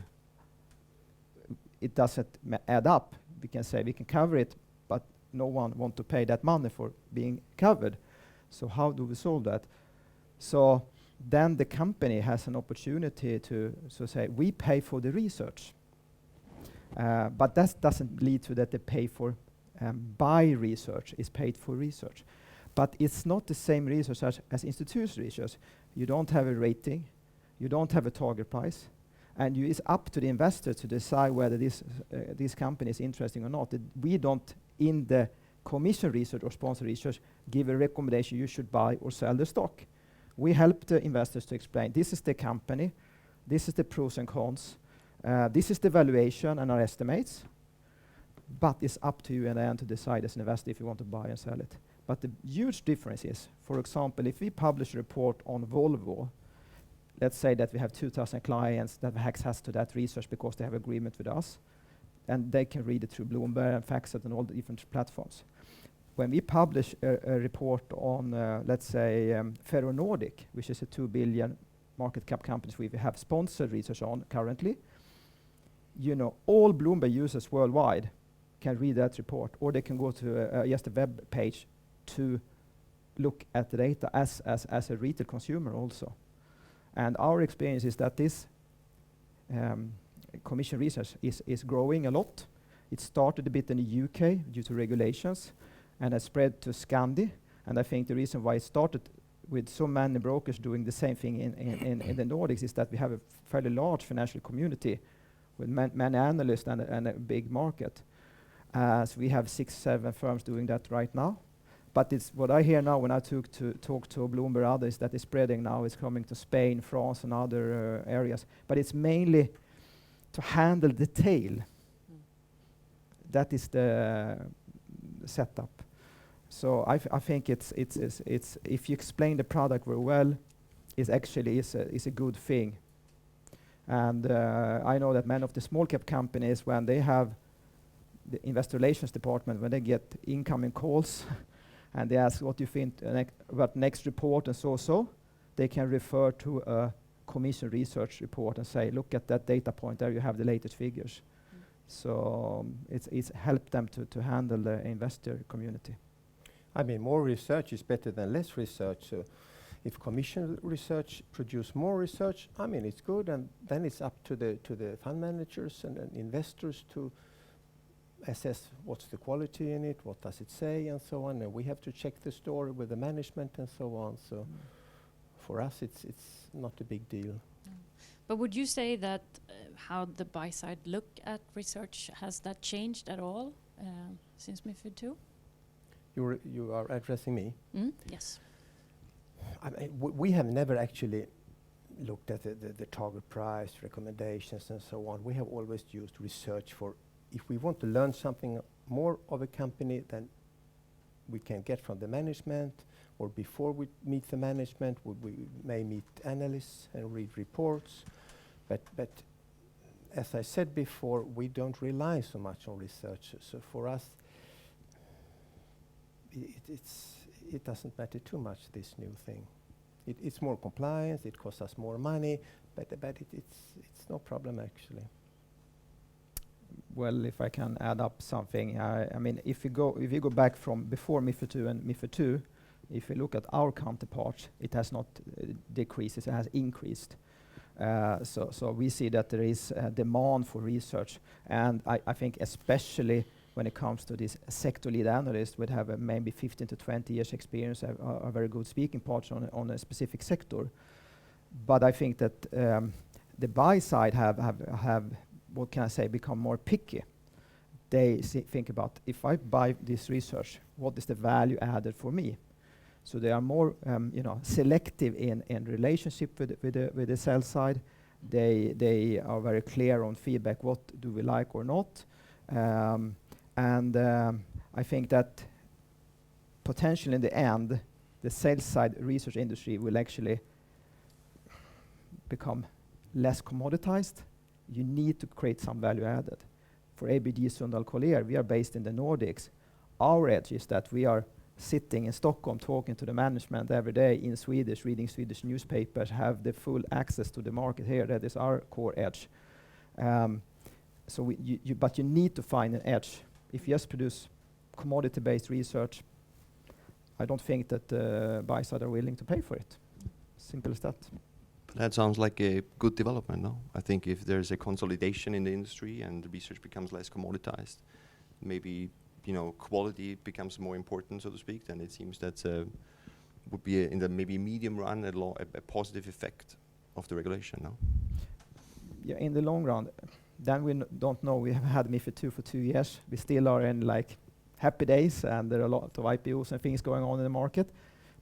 it doesn't add up. We can say we can cover it, but no one want to pay that money for being covered. So how do we solve that? So then the company has an opportunity to say we pay for the research, but that doesn't lead to that they pay for buy research, is paid for research. But it's not the same research as institutional research. You don't have a rating, you don't have a target price, and it's up to the investor to decide whether this company is interesting or not. We don't, in the commission research or sponsor research, give a recommendation you should buy or sell the stock. We help the investors to explain, this is the company, this is the pros and cons, this is the valuation and our estimates, but it's up to you in the end to decide as an investor if you want to buy and sell it. But the huge difference is, for example, if we publish a report on Volvo, let's say that we have 2,000 clients that have access to that research because they have agreement with us, and they can read it through Bloomberg and FactSet and all the different platforms. When we publish a report on, let's say, Ferro Nordic, which is a 2 billion market cap companies we have sponsored research on currently, all Bloomberg users worldwide can read that report, or they can go to just a web page to look at the data as a retail consumer also. And our experience is that this commission research is growing a lot. It started a bit in the UK due to regulations, and has spread to Scandi. And I think the reason why it started with so many brokers doing the same thing in the Nordics is that we have a fairly large financial community with many analysts and a big market. So we have 6-7 firms doing that right now. But it's what I hear now when I talk to Bloomberg others, that is spreading now, is coming to Spain, France, and other areas. But it's mainly to handle the tail. That is the setup. So I think it's if you explain the product very well, it actually is a good thing. And I know that many of the small cap companies, when they have the investor relations department, when they get incoming calls and they ask what you think about next report and so, they can refer to a commission research report and say, look at that data point there, you have the latest figures. So it's helped them to handle the investor community. I mean, more research is better than less research. So if commission research produce more research, I mean, it's good, and then it's up to the fund managers and investors to assess what's the quality in it, what does it say, and so on. And we have to check the story with the management and so on. So for us, it's not a big deal. But would you say that how the buy side look at research, has that changed at all since MiFID II? You are addressing me? Yes. I mean, we have never actually looked at the target price, recommendations, and so on. We have always used research for, if we want to learn something more of a company than we can get from the management, or before we meet the management, we may meet analysts and read reports. But as I said before, we don't rely so much on research. So for us, it doesn't matter too much, this new thing. It's more compliance, it costs us more money, but it's no problem actually. Well, if I can add up something, I mean, if you go back from before MiFID II and MiFID II, if you look at our counterparts, it has not decreased, it has increased. So we see that there is a demand for research, and I think especially when it comes to this sector lead analyst would have maybe 15 to 20 years experience, a very good speaking parts on a specific sector. But I think that the buy side have what can I say, become more picky. They think about, if I buy this research, what is the value added for me? So they are more selective in relationship with the sell side. They are very clear on feedback, what do we like or not. And I think that potentially in the end, the sales side research industry will actually become less commoditized. You need to create some value added. For ABG Sundal Collier, we are based in the Nordics. Our edge is that we are sitting in Stockholm talking to the management every day in Swedish, reading Swedish newspapers, have the full access to the market here. That is our core edge. But you need to find an edge. If you just produce commodity-based research, I don't think that buy side are willing to pay for it. Simple as that. That sounds like a good development, no? I think if there's a consolidation in the industry and the research becomes less commoditized, maybe quality becomes more important, so to speak, then it seems that would be in the maybe medium run a positive effect of the regulation, no? Yeah, in the long run, then we don't know. We have had MiFID II for 2 years. We still are in happy days, and there are a lot of IPOs and things going on in the market.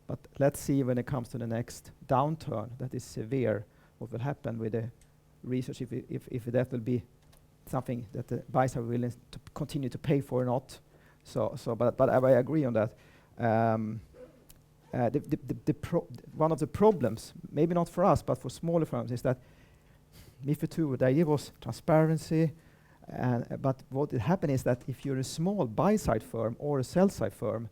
But let's see when it comes to the next downturn that is severe, what will happen with the research, if that will be something that the buyers are willing to continue to pay for or not. But I agree on that. One of the problems, maybe not for us, but for smaller firms, is that MiFID II, the idea was transparency, but what will happen is that if you're a small buy-side firm or a sell-side firm,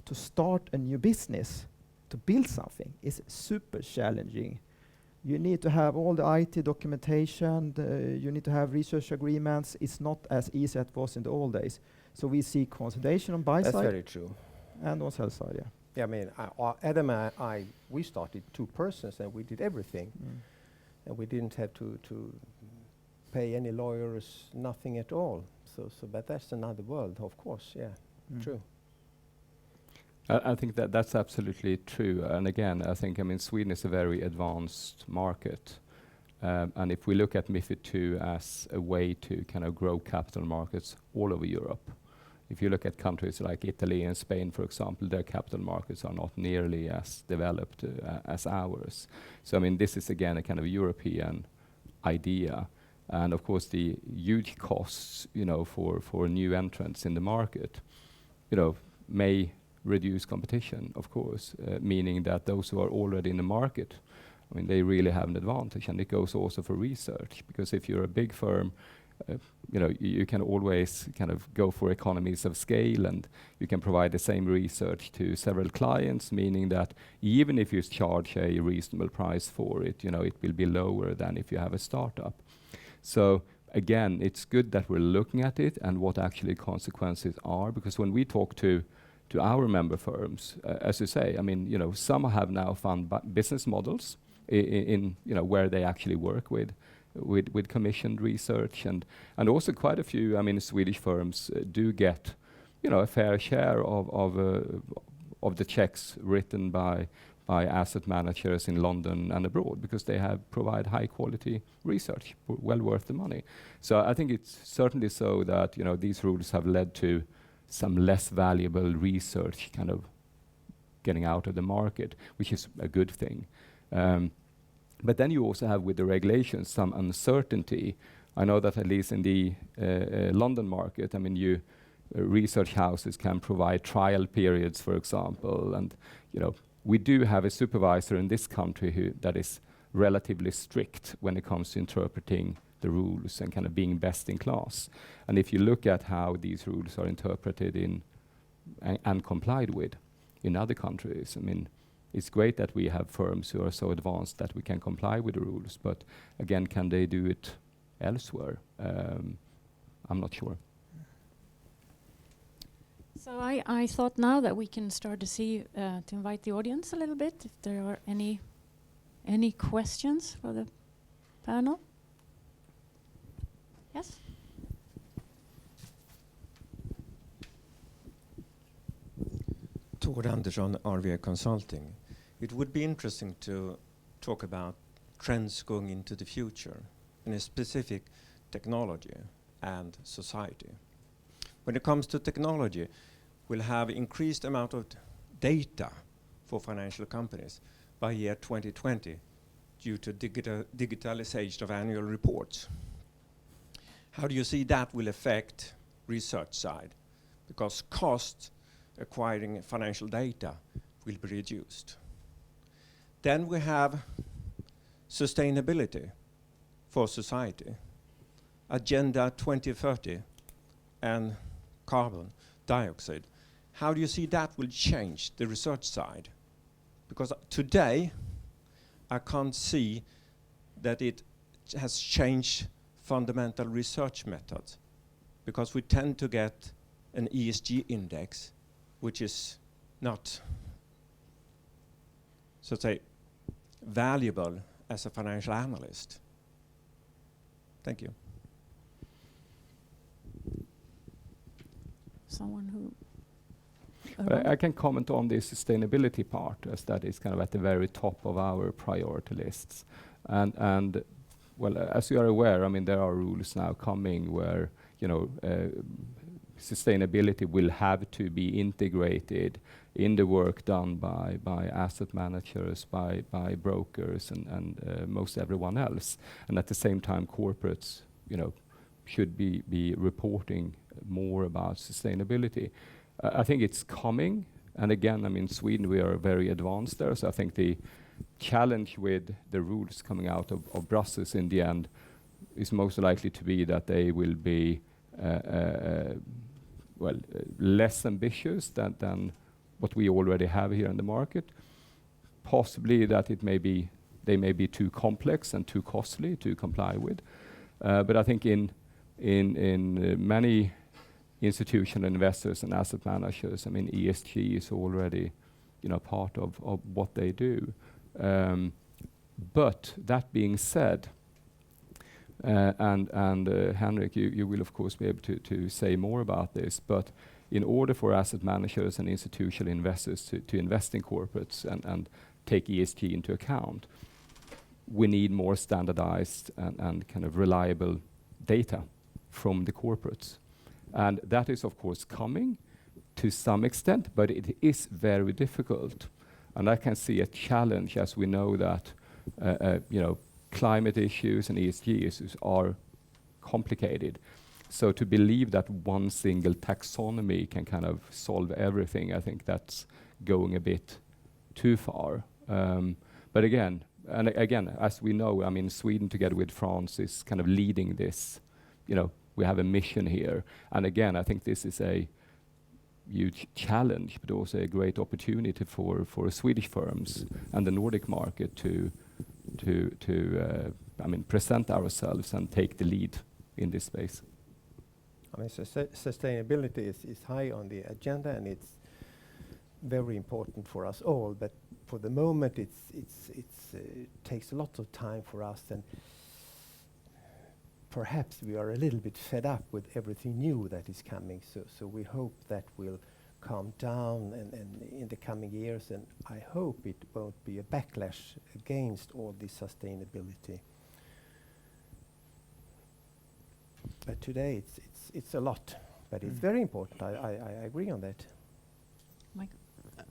to start a new business, to build something, is super challenging. You need to have all the IT documentation, you need to have research agreements. It's not as easy as it was in the old days. So we see consolidation on buy side. That's very true. And on sell side, yeah. Yeah, I mean, Adam and I, we started 2 persons and we did everything. And we didn't have to pay any lawyers, nothing at all. But that's another world, of course, yeah, true. I think that's absolutely true. And again, I think, Sweden is a very advanced market. And if we look at MiFID II as a way to kind of grow capital markets all over Europe, if you look at countries like Italy and Spain, for example, their capital markets are not nearly as developed as ours. So, this is again a kind of European idea. And of course, the huge costs, for new entrants in the market, may reduce competition, of course, meaning that those who are already in the market I mean, they really have an advantage, and it goes also for research, because if you're a big firm, you can always kind of go for economies of scale, and you can provide the same research to several clients, meaning that even if you charge a reasonable price for it, it will be lower than if you have a startup. So again, it's good that we're looking at it and what actually consequences are, because when we talk to our member firms, as you say, I mean, some have now found business models in where they actually work with commissioned research, and also quite a few, I mean, Swedish firms do get, a fair share of the checks written by asset managers in London and abroad, because they provide high quality research, well worth the money. So I think it's certainly so that these rules have led to some less valuable research kind of getting out of the market, which is a good thing. But then you also have with the regulations some uncertainty. I know that at least in the London market, I mean, research houses can provide trial periods, for example, and we do have a supervisor in this country that is relatively strict when it comes to interpreting the rules and kind of being best in class. And if you look at how these rules are interpreted and complied with in other countries, I mean, it's great that we have firms who are so advanced that we can comply with the rules, but again, can they do it elsewhere? I'm not sure. So I thought now that we can start to to invite the audience a little bit, if there are any questions for the panel. Yes? Tord Andersson, RVA Consulting. It would be interesting to talk about trends going into the future in a specific technology and society. When it comes to technology, we'll have increased amount of data for financial companies by year 2020 due to digitalization of annual reports. How do you see that will affect research side? Because costs acquiring financial data will be reduced. Then we have sustainability for society, Agenda 2030 and carbon dioxide. How do you see that will change the research side? Because today I can't see that it has changed fundamental research methods, because we tend to get an ESG index which is not, so to say, valuable as a financial analyst. Thank you. Someone who... I can comment on the sustainability part, as that is kind of at the very top of our priority lists. And well, as you are aware, I mean, there are rules now coming where, sustainability will have to be integrated in the work done by asset managers, by brokers, and most everyone else. And at the same time, corporates, should be reporting more about sustainability. I think it's coming, and again, I mean, Sweden, we are very advanced there. So I think the challenge with the rules coming out of Brussels in the end is most likely to be that they will be less ambitious than what we already have here in the market. Possibly that they may be too complex and too costly to comply with. But I think in many institutional investors and asset managers, I mean, ESG is already, part of what they do. But that being said, and Henrik, you will of course be able to say more about this, but in order for asset managers and institutional investors to invest in corporates and take ESG into account, we need more standardized and kind of reliable data from the corporates. And that is of course coming to some extent, but it is very difficult. And I can see a challenge, as we know that climate issues and ESG issues are complicated. So to believe that one single taxonomy can kind of solve everything, I think that's going a bit too far. But again, and again, as we know, I mean, Sweden together with France is kind of leading this. You know, we have a mission here, and again, I think this is a huge challenge, but also a great opportunity for Swedish firms and the Nordic market to I mean, present ourselves and take the lead in this space. I mean, sustainability is high on the agenda, and it's very important for us all. But for the moment, it takes a lot of time for us, and perhaps we are a little bit fed up with everything new that is coming. So we hope that will calm down and in the coming years, and I hope it won't be a backlash against all this sustainability. But today it's a lot, but it's very important. I agree on that. Mike?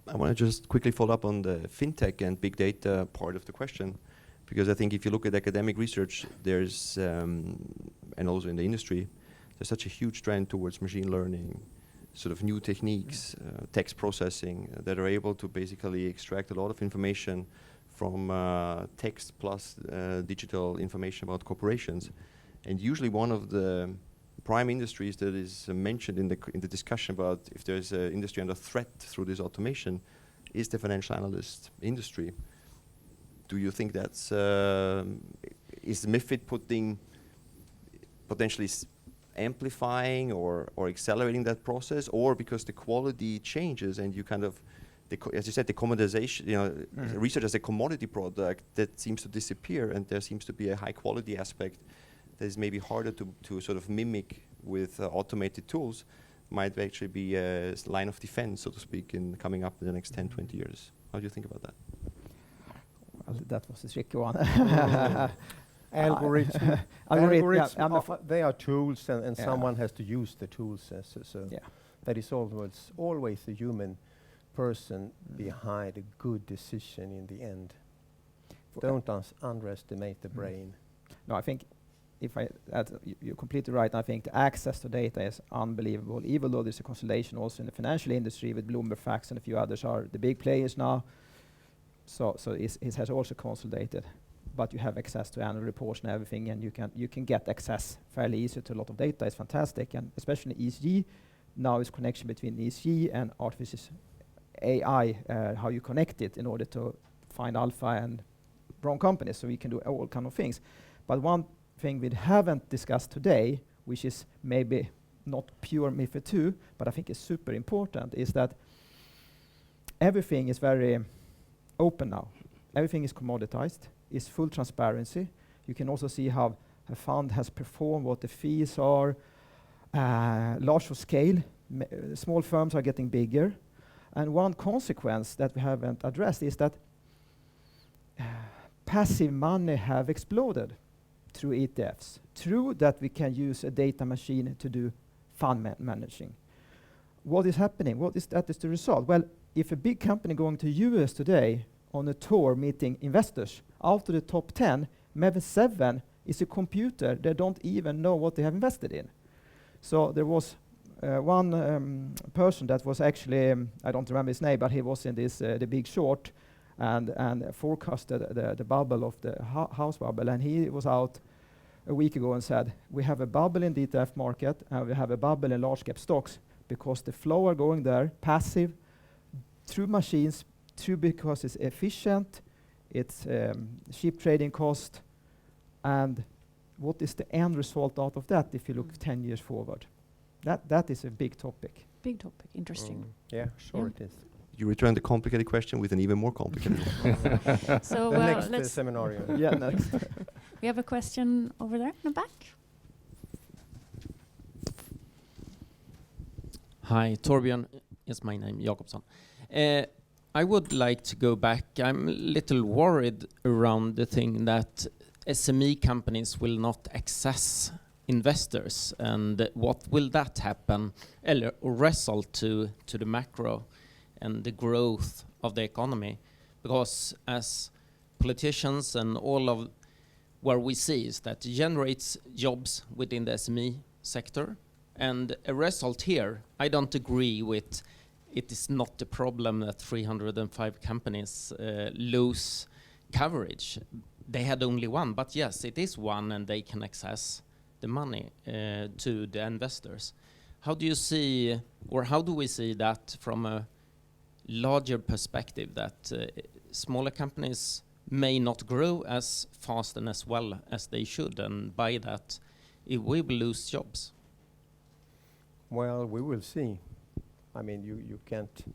I want to just quickly follow up on the fintech and big data part of the question, because I think if you look at academic research, there's, and also in the industry, there's such a huge trend towards machine learning, sort of new techniques, text processing, that are able to basically extract a lot of information from text plus digital information about corporations. And usually one of the prime industries that is mentioned in the discussion about if there's an industry under threat through this automation is the financial analyst industry. Do you think that's, is MiFID putting potentially amplifying or accelerating that process, or because the quality changes and you kind of, as you said, the commoditization, you know, research as a commodity product that seems to disappear, and there seems to be a high quality aspect that is maybe harder to sort of mimic with automated tools, might actually be a line of defense, so to speak, in coming up in the next 10, 20 years. How do you think about that? Well, that was a tricky one. Algorithms, they are tools, and someone has to use the tools. That is always a human person behind a good decision in the end. Don't underestimate the brain. No, I think you're completely right. I think the access to data is unbelievable, even though there's a consolidation also in the financial industry with Bloomberg Facts and a few others are the big players now. So it has also consolidated, but you have access to annual reports and everything, and you can get access fairly easy to a lot of data. It's fantastic, and especially ESG now is connection between ESG and artificial AI, how you connect it in order to find alpha and wrong companies, so we can do all kind of things. But one thing we haven't discussed today, which is maybe not pure MiFID II, but I think is super important, is that everything is very open now. Everything is commoditized, is full transparency. You can also see how a fund has performed, what the fees are, large scale. Small firms are getting bigger. And one consequence that we haven't addressed is that passive money have exploded through ETFs. True that we can use a data machine to do fund managing. What is happening? That is the result? Well, if a big company going to US today on a tour meeting investors, out of the top 10, maybe 7 is a computer. They don't even know what they have invested in. So there was one person that was actually, I don't remember his name, but he was in this The Big Short and forecasted the bubble of the house bubble. And he was out a week ago and said, we have a bubble in the ETF market and we have a bubble in large cap stocks because the flow are going there, passive, through machines, because it's efficient, it's cheap trading cost, and what is the end result out of that if you look 10 years forward? That is a big topic. Big topic, interesting. Yeah, sure it is. You return the complicated question with an even more complicated one. So next seminar. Yeah, next. We have a question over there in the back. Hi, Torbjörn is my name, Jakobsson. I would like to go back. I'm a little worried around the thing that SME companies will not access investors, and what will that happen or result to the macro and the growth of the economy? Because as politicians and all of where we see is that it generates jobs within the SME sector, and a result here, I don't agree with it is not a problem that 305 companies lose coverage. They had only one, but yes, it is one, and they can access the money to the investors. How do you see, or how do we see that from a larger perspective, that smaller companies may not grow as fast and as well as they should, and by that, we will lose jobs? Well, we will see. I mean, you can't.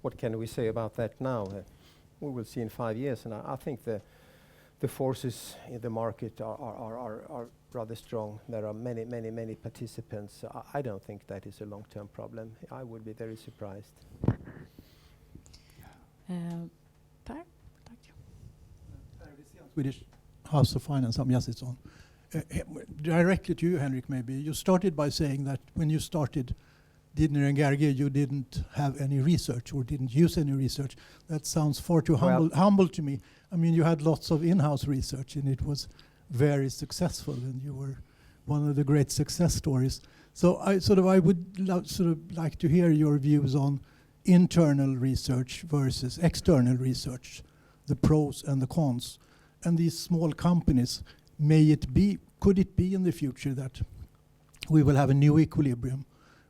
What can we say about that now? We will see in 5 years, and I think the forces in the market are rather strong. There are many participants. I don't think that is a long-term problem. I would be very surprised. Per, tack. Swedish House of Finance. Yes, it's on. Directly to you, Henrik, maybe. You started by saying that when you started Didner & Gerge, you didn't have any research or didn't use any research. That sounds far too humble to me. I mean, you had lots of in-house research, and it was very successful, and you were one of the great success stories. So I would like to hear your views on internal research versus external research, the pros and the cons. And these small companies, could it be in the future that we will have a new equilibrium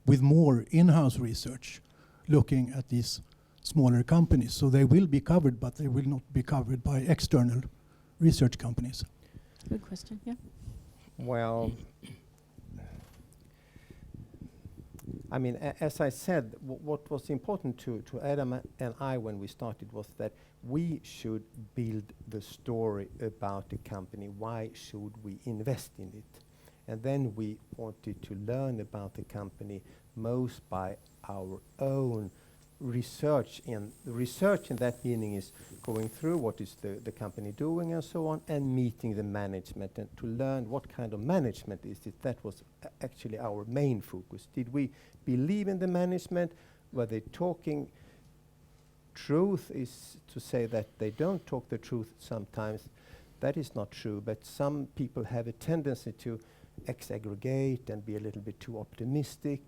with more in-house research looking at these smaller companies? So they will be covered, but they will not be covered by external research companies. Good question, yeah. Well, I mean, as I said, what was important to Adam and I when we started was that we should build the story about the company. Why should we invest in it? And then we wanted to learn about the company most by our own research. And the research in that meaning is going through what is the company doing and so on, and meeting the management, and to learn what kind of management is it. That was actually our main focus. Did we believe in the management? Were they talking truth? Is to say that they don't talk the truth sometimes. That is not true, but some people have a tendency to exaggerate and be a little bit too optimistic,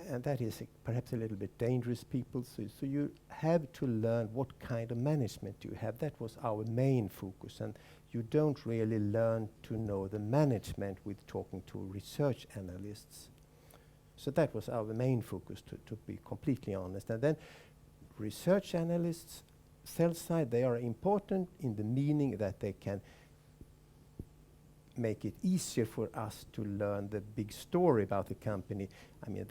and that is perhaps a little bit dangerous, people. So you have to learn what kind of management you have. That was our main focus, and you don't really learn to know the management with talking to research analysts. So that was our main focus, to be completely honest. And then research analysts, sell side, they are important in the meaning that they can make it easier for us to learn the big story about the company. I mean,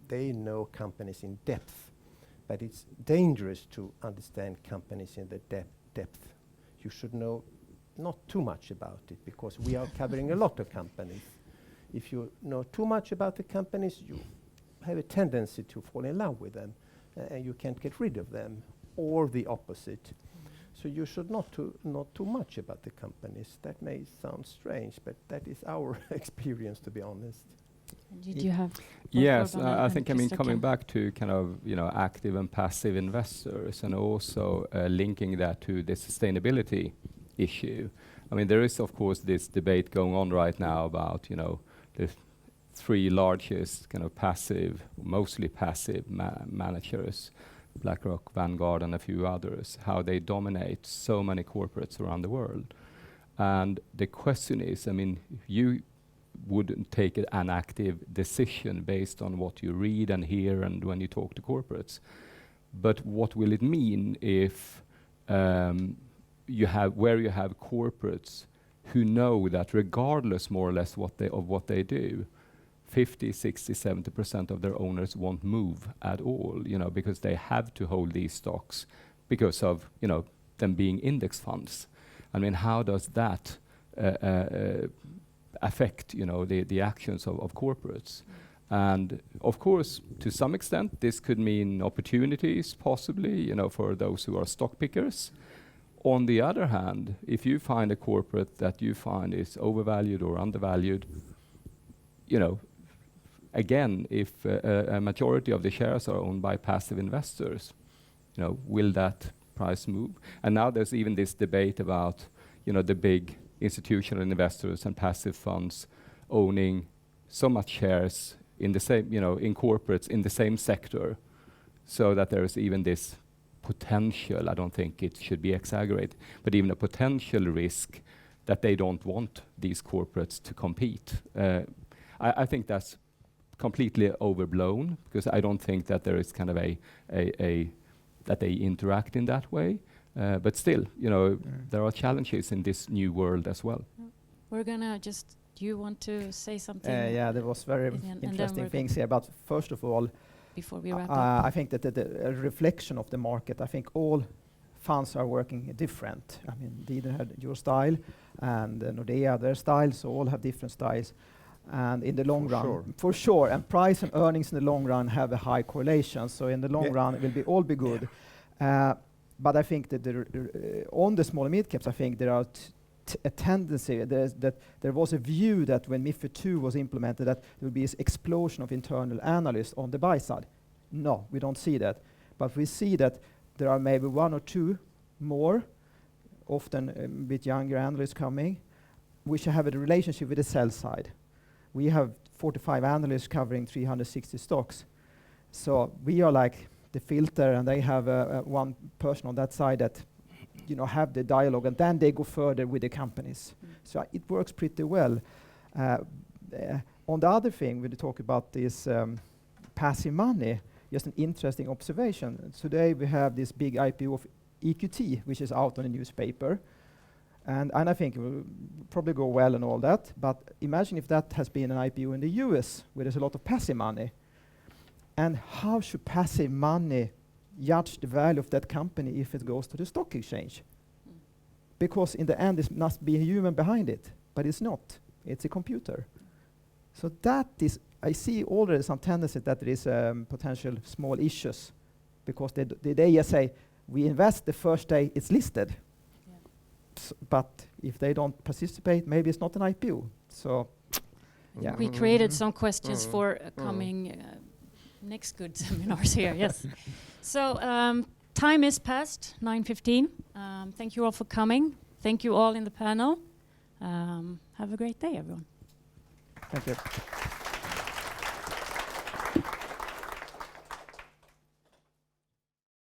they know companies in depth, but it's dangerous to understand companies in the depth. You should know not too much about it, because we are covering a lot of companies. If you know too much about the companies, you have a tendency to fall in love with them, and you can't get rid of them, or the opposite. So you should not too much about the companies. That may sound strange, but that is our experience, to be honest. Did you have? Yes, I think, I mean, coming back to kind of, active and passive investors, and also linking that to the sustainability issue. I mean, there is, of course, this debate going on right now about, the three largest kind of passive, mostly passive managers, BlackRock, Vanguard, and a few others, how they dominate so many corporates around the world. And the question is, I mean, you wouldn't take an active decision based on what you read and hear and when you talk to corporates. But what will it mean if you have corporates who know that regardless more or less of what they do, 50, 60, 70% of their owners won't move at all, because they have to hold these stocks because of, them being index funds. I mean, how does that affect, the actions of corporates? And of course, to some extent, this could mean opportunities, possibly, for those who are stock pickers. On the other hand, if you find a corporate that you find is overvalued or undervalued, again, if a majority of the shares are owned by passive investors, will that price move? And now there's even this debate about, the big institutional investors and passive funds owning so much shares in the same, in corporates in the same sector, so that there's even this potential, I don't think it should be exaggerated, but even a potential risk that they don't want these corporates to compete. I think that's completely overblown, because I don't think that there is kind of a that they interact in that way. But still, there are challenges in this new world as well. We're gonna just. Do you want to say something? Yeah, there was very interesting things here. But first of all, before we wrap up, I think that the reflection of the market. I think all funds are working different. I mean, Didner had your style, and Nordea their style. So all have different styles. And in the long run, for sure, and price and earnings in the long run have a high correlation. So in the long run, it will all be good. But I think that on the small and mid caps, I think there are a tendency that there was a view that when MiFID II was implemented, that there would be this explosion of internal analysts on the buy side. No, we don't see that. But we see that there are maybe one or two more, often a bit younger analysts coming, which have a relationship with the sell side. We have 45 analysts covering 360 stocks. So we are like the filter, and they have one person on that side that have the dialogue, and then they go further with the companies. So it works pretty well. On the other thing, when you talk about this passive money, just an interesting observation. Today we have this big IPO of EQT, which is out on the newspaper. And I think it will probably go well and all that. But imagine if that has been an IPO in the US, where there's a lot of passive money. And how should passive money judge the value of that company if it goes to the stock exchange? Because in the end, it must be a human behind it. But it's not. It's a computer. So that is, I see already some tendency that there is potential small issues. Because they just say, we invest the first day it's listed. But if they don't participate, maybe it's not an IPO. So, yeah. We created some questions for coming next good seminars here. Yes. So time is past 9:15. Thank you all for coming. Thank you all in the panel. Have a great day, everyone. Thank you.